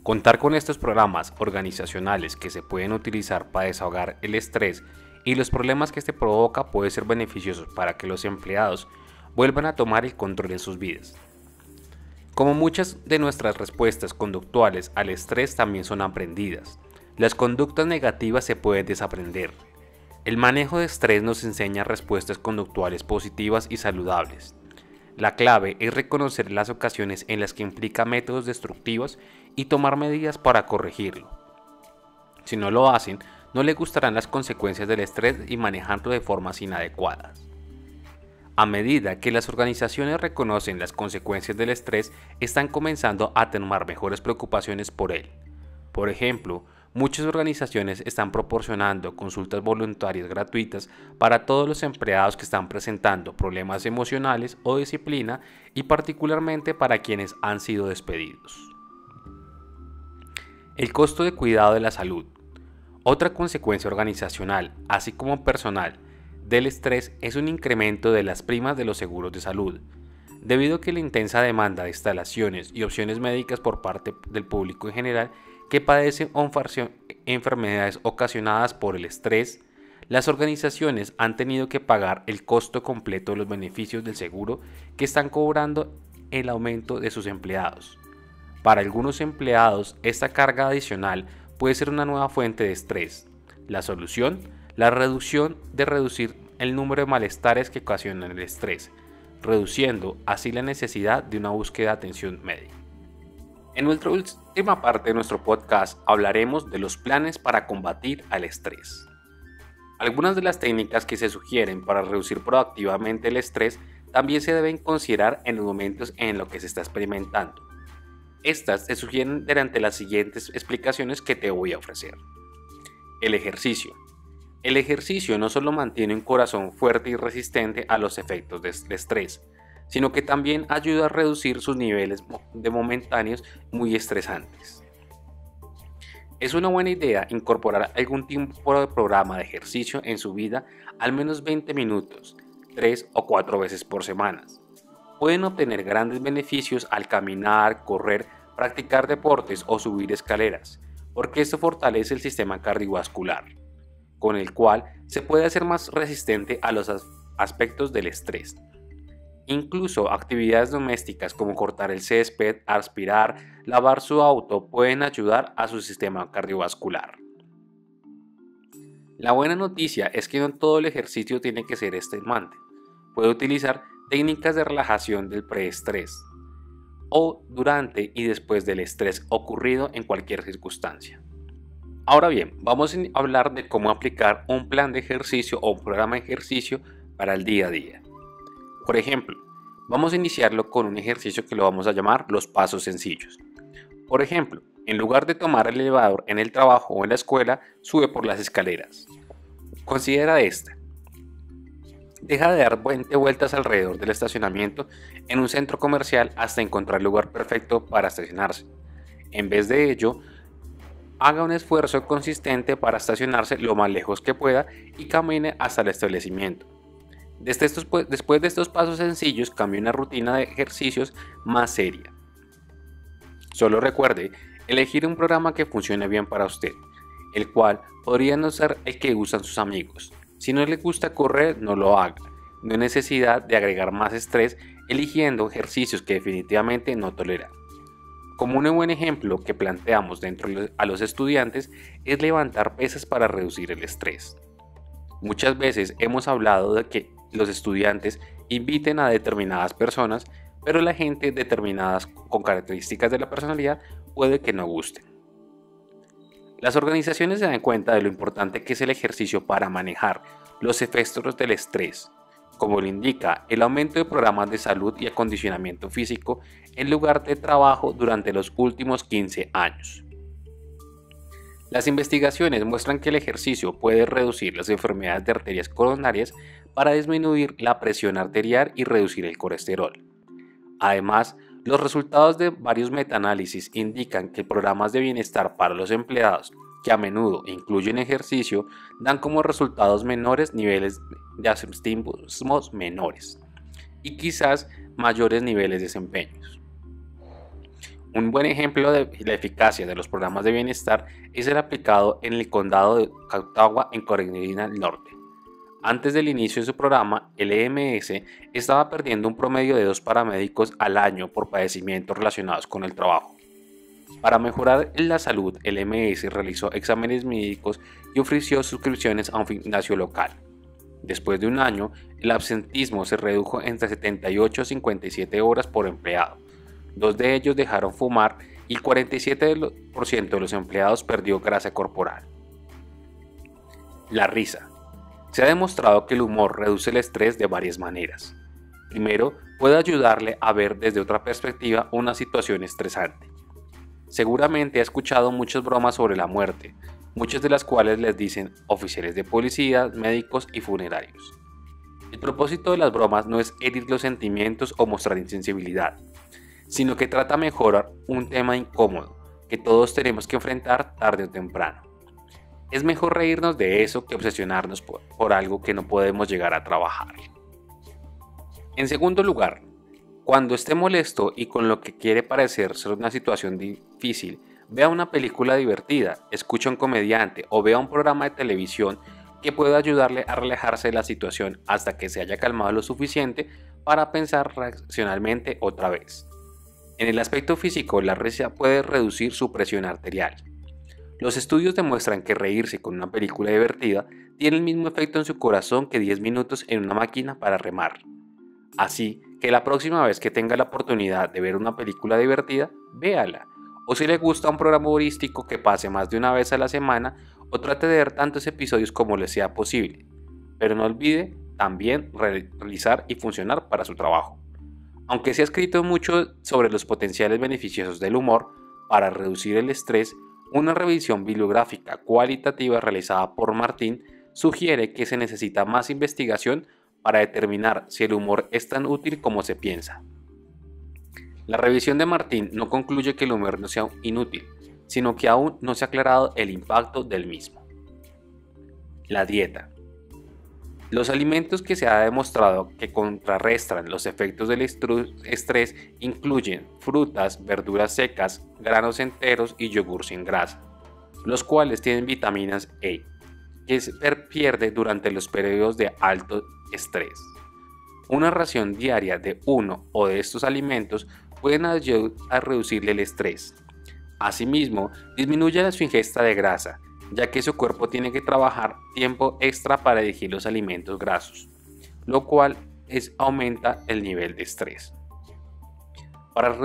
Contar con estos programas organizacionales que se pueden utilizar para desahogar el estrés y los problemas que este provoca puede ser beneficioso para que los empleados vuelvan a tomar el control en sus vidas. Como muchas de nuestras respuestas conductuales al estrés también son aprendidas, las conductas negativas se pueden desaprender. El manejo de estrés nos enseña respuestas conductuales positivas y saludables. La clave es reconocer las ocasiones en las que implica métodos destructivos y tomar medidas para corregirlo. Si no lo hacen, no les gustarán las consecuencias del estrés y manejarlo de formas inadecuadas. A medida que las organizaciones reconocen las consecuencias del estrés, están comenzando a tomar mejores preocupaciones por él. Por ejemplo, muchas organizaciones están proporcionando consultas voluntarias gratuitas para todos los empleados que están presentando problemas emocionales o disciplina y particularmente para quienes han sido despedidos. El costo de cuidado de la salud. Otra consecuencia organizacional, así como personal, del estrés es un incremento de las primas de los seguros de salud, debido a que la intensa demanda de instalaciones y opciones médicas por parte del público en general que padece enfermedades ocasionadas por el estrés, las organizaciones han tenido que pagar el costo completo de los beneficios del seguro que están cobrando el aumento de sus empleados. Para algunos empleados, esta carga adicional puede ser una nueva fuente de estrés. La solución, la reducción de reducir el número de malestares que ocasionan el estrés, reduciendo así la necesidad de una búsqueda de atención médica. En nuestra última parte de nuestro podcast hablaremos de los planes para combatir al estrés. Algunas de las técnicas que se sugieren para reducir proactivamente el estrés también se deben considerar en los momentos en los que se está experimentando. Estas se sugieren durante las siguientes explicaciones que te voy a ofrecer. El ejercicio. El ejercicio no solo mantiene un corazón fuerte y resistente a los efectos del estrés, sino que también ayuda a reducir sus niveles de momentáneos muy estresantes. Es una buena idea incorporar algún tipo de programa de ejercicio en su vida al menos 20 minutos, 3 o 4 veces por semana. Pueden obtener grandes beneficios al caminar, correr, practicar deportes o subir escaleras, porque esto fortalece el sistema cardiovascular, con el cual se puede hacer más resistente a los aspectos del estrés. Incluso actividades domésticas como cortar el césped, aspirar, lavar su auto pueden ayudar a su sistema cardiovascular. La buena noticia es que no todo el ejercicio tiene que ser extenuante. Puede utilizar técnicas de relajación del preestrés o durante y después del estrés ocurrido en cualquier circunstancia. Ahora bien, vamos a hablar de cómo aplicar un plan de ejercicio o un programa de ejercicio para el día a día. Por ejemplo, vamos a iniciarlo con un ejercicio que lo vamos a llamar los pasos sencillos. Por ejemplo, en lugar de tomar el elevador en el trabajo o en la escuela, sube por las escaleras. Considera esta. Deja de dar 20 vueltas alrededor del estacionamiento en un centro comercial hasta encontrar el lugar perfecto para estacionarse. En vez de ello, haga un esfuerzo consistente para estacionarse lo más lejos que pueda y camine hasta el establecimiento. Después de estos pasos sencillos, cambie una rutina de ejercicios más seria. Solo recuerde elegir un programa que funcione bien para usted, el cual podría no ser el que usan sus amigos. Si no le gusta correr, no lo haga. No hay necesidad de agregar más estrés eligiendo ejercicios que definitivamente no tolera. Como un buen ejemplo que planteamos a los estudiantes es levantar pesas para reducir el estrés. Muchas veces hemos hablado de que los estudiantes inviten a determinadas personas, pero la gente determinadas con características de la personalidad puede que no gusten. Las organizaciones se dan cuenta de lo importante que es el ejercicio para manejar los efectos del estrés, como lo indica el aumento de programas de salud y acondicionamiento físico en lugar de trabajo durante los últimos 15 años. Las investigaciones muestran que el ejercicio puede reducir las enfermedades de arterias coronarias para disminuir la presión arterial y reducir el colesterol. Además, los resultados de varios metaanálisis indican que programas de bienestar para los empleados, que a menudo incluyen ejercicio, dan como resultados menores niveles de absentismos menores y quizás mayores niveles de desempeños. Un buen ejemplo de la eficacia de los programas de bienestar es el aplicado en el condado de Catawba en Carolina del Norte. Antes del inicio de su programa, el EMS estaba perdiendo un promedio de 2 paramédicos al año por padecimientos relacionados con el trabajo. Para mejorar la salud, el EMS realizó exámenes médicos y ofreció suscripciones a un gimnasio local. Después de un año, el absentismo se redujo entre 78 y 57 horas por empleado. 2 de ellos dejaron fumar y el 47% de los empleados perdió grasa corporal. La risa. Se ha demostrado que el humor reduce el estrés de varias maneras. Primero, puede ayudarle a ver desde otra perspectiva una situación estresante. Seguramente ha escuchado muchas bromas sobre la muerte, muchas de las cuales les dicen oficiales de policía, médicos y funerarios. El propósito de las bromas no es herir los sentimientos o mostrar insensibilidad, sino que trata de mejorar un tema incómodo que todos tenemos que enfrentar tarde o temprano. Es mejor reírnos de eso que obsesionarnos por algo que no podemos llegar a trabajar. En segundo lugar, cuando esté molesto y con lo que quiere parecer ser una situación difícil, vea una película divertida, escuche a un comediante o vea un programa de televisión que pueda ayudarle a relajarse de la situación hasta que se haya calmado lo suficiente para pensar racionalmente otra vez. En el aspecto físico, la risa puede reducir su presión arterial. Los estudios demuestran que reírse con una película divertida tiene el mismo efecto en su corazón que 10 minutos en una máquina para remar. Así que la próxima vez que tenga la oportunidad de ver una película divertida, véala. O si le gusta un programa humorístico, que pase más de una vez a la semana o trate de ver tantos episodios como le sea posible. Pero no olvide también realizar y funcionar para su trabajo. Aunque se ha escrito mucho sobre los potenciales beneficiosos del humor para reducir el estrés, una revisión bibliográfica cualitativa realizada por Martin sugiere que se necesita más investigación para determinar si el humor es tan útil como se piensa. La revisión de Martin no concluye que el humor no sea inútil, sino que aún no se ha aclarado el impacto del mismo. La dieta. Los alimentos que se ha demostrado que contrarrestan los efectos del estrés incluyen frutas, verduras secas, granos enteros y yogur sin grasa, los cuales tienen vitaminas E, que se pierde durante los periodos de alto estrés. Una ración diaria de uno o de estos alimentos pueden ayudar a reducirle el estrés. Asimismo, disminuye su ingesta de grasa, ya que su cuerpo tiene que trabajar tiempo extra para digerir los alimentos grasos, lo cual aumenta el nivel de estrés. Para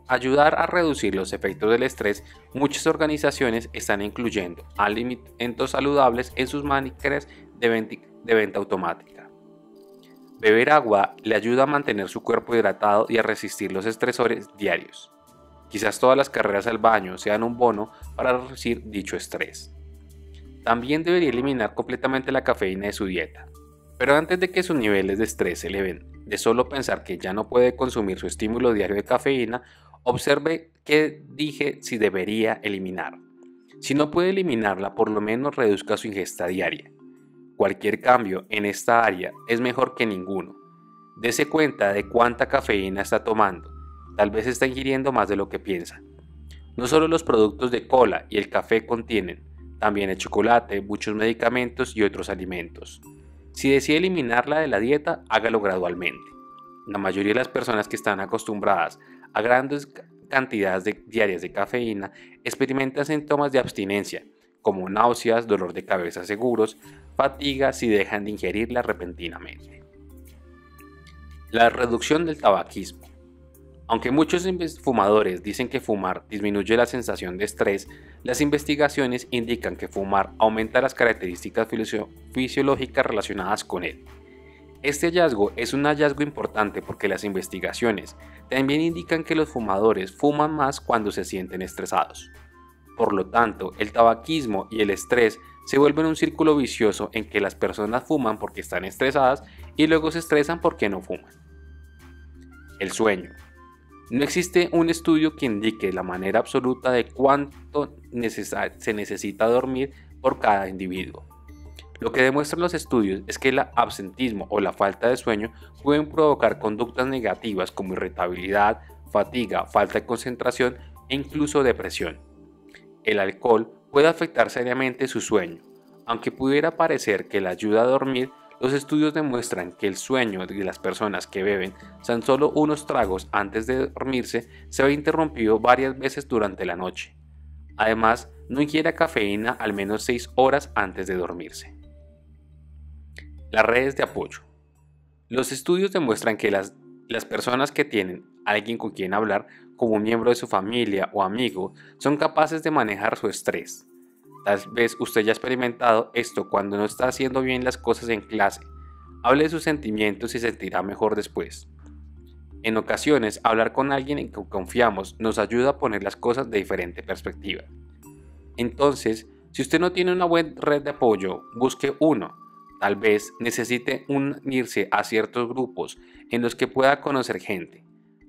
ayudar a reducir los efectos del estrés, muchas organizaciones están incluyendo alimentos saludables en sus máquinas de venta automática. Beber agua le ayuda a mantener su cuerpo hidratado y a resistir los estresores diarios. Quizás todas las carreras al baño sean un bono para reducir dicho estrés. También debería eliminar completamente la cafeína de su dieta. Pero antes de que sus niveles de estrés se eleven, de solo pensar que ya no puede consumir su estímulo diario de cafeína, observe qué dije si debería eliminar. Si no puede eliminarla, por lo menos reduzca su ingesta diaria. Cualquier cambio en esta área es mejor que ninguno. Dese cuenta de cuánta cafeína está tomando. Tal vez está ingiriendo más de lo que piensa. No solo los productos de cola y el café contienen, también el chocolate, muchos medicamentos y otros alimentos. Si decide eliminarla de la dieta, hágalo gradualmente. La mayoría de las personas que están acostumbradas a grandes cantidades diarias de cafeína experimentan síntomas de abstinencia, como náuseas, dolor de cabeza seguros, fatiga si dejan de ingerirla repentinamente. La reducción del tabaquismo. Aunque muchos fumadores dicen que fumar disminuye la sensación de estrés, las investigaciones indican que fumar aumenta las características fisiológicas relacionadas con él. Este hallazgo es un hallazgo importante porque las investigaciones también indican que los fumadores fuman más cuando se sienten estresados. Por lo tanto, el tabaquismo y el estrés se vuelven un círculo vicioso en que las personas fuman porque están estresadas y luego se estresan porque no fuman. El sueño. No existe un estudio que indique la manera absoluta de cuánto se necesita dormir por cada individuo. Lo que demuestran los estudios es que el absentismo o la falta de sueño pueden provocar conductas negativas como irritabilidad, fatiga, falta de concentración e incluso depresión. El alcohol puede afectar seriamente su sueño. Aunque pudiera parecer que le ayuda a dormir, los estudios demuestran que el sueño de las personas que beben tan solo unos tragos antes de dormirse se ve interrumpido varias veces durante la noche. Además, no ingiere cafeína al menos 6 horas antes de dormirse. Las redes de apoyo. Los estudios demuestran que las personas que tienen alguien con quien hablar, como un miembro de su familia o amigo, son capaces de manejar su estrés. Tal vez usted ya ha experimentado esto cuando no está haciendo bien las cosas en clase. Hable de sus sentimientos y se sentirá mejor después. En ocasiones, hablar con alguien en quien confiamos nos ayuda a poner las cosas de diferente perspectiva. Entonces, si usted no tiene una buena red de apoyo, busque uno. Tal vez necesite unirse a ciertos grupos en los que pueda conocer gente.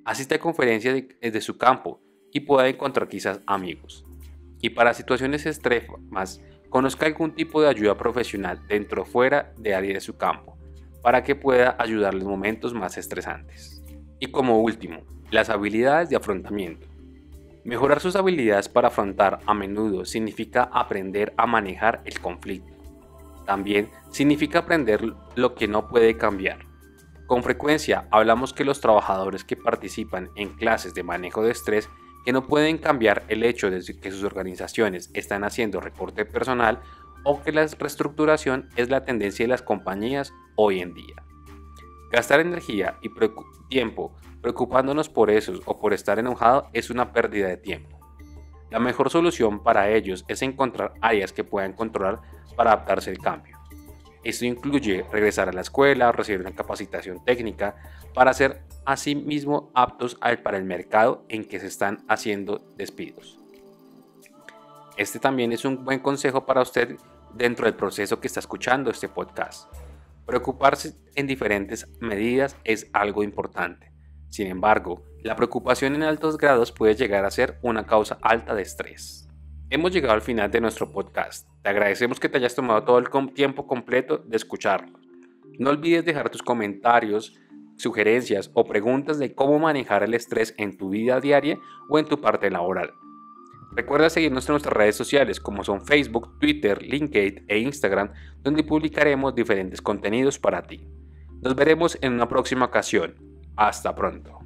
Asista a conferencias de su campo y pueda encontrar quizás amigos. Y para situaciones extremas, conozca algún tipo de ayuda profesional dentro o fuera de área de su campo, para que pueda ayudar en los momentos más estresantes. Y como último, las habilidades de afrontamiento. Mejorar sus habilidades para afrontar a menudo significa aprender a manejar el conflicto. También significa aprender lo que no puede cambiar. Con frecuencia hablamos que los trabajadores que participan en clases de manejo de estrés que no pueden cambiar el hecho de que sus organizaciones están haciendo recorte personal o que la reestructuración es la tendencia de las compañías hoy en día. Gastar energía y tiempo preocupándonos por eso o por estar enojado es una pérdida de tiempo. La mejor solución para ellos es encontrar áreas que puedan controlar para adaptarse al cambio. Esto incluye regresar a la escuela, recibir una capacitación técnica para ser asimismo aptos para el mercado en que se están haciendo despidos. Este también es un buen consejo para usted dentro del proceso que está escuchando este podcast. Preocuparse en diferentes medidas es algo importante. Sin embargo, la preocupación en altos grados puede llegar a ser una causa alta de estrés. Hemos llegado al final de nuestro podcast. Te agradecemos que te hayas tomado todo el tiempo completo de escucharlo. No olvides dejar tus comentarios, sugerencias o preguntas de cómo manejar el estrés en tu vida diaria o en tu parte laboral. Recuerda seguirnos en nuestras redes sociales como son Facebook, Twitter, LinkedIn e Instagram, donde publicaremos diferentes contenidos para ti. Nos veremos en una próxima ocasión. Hasta pronto.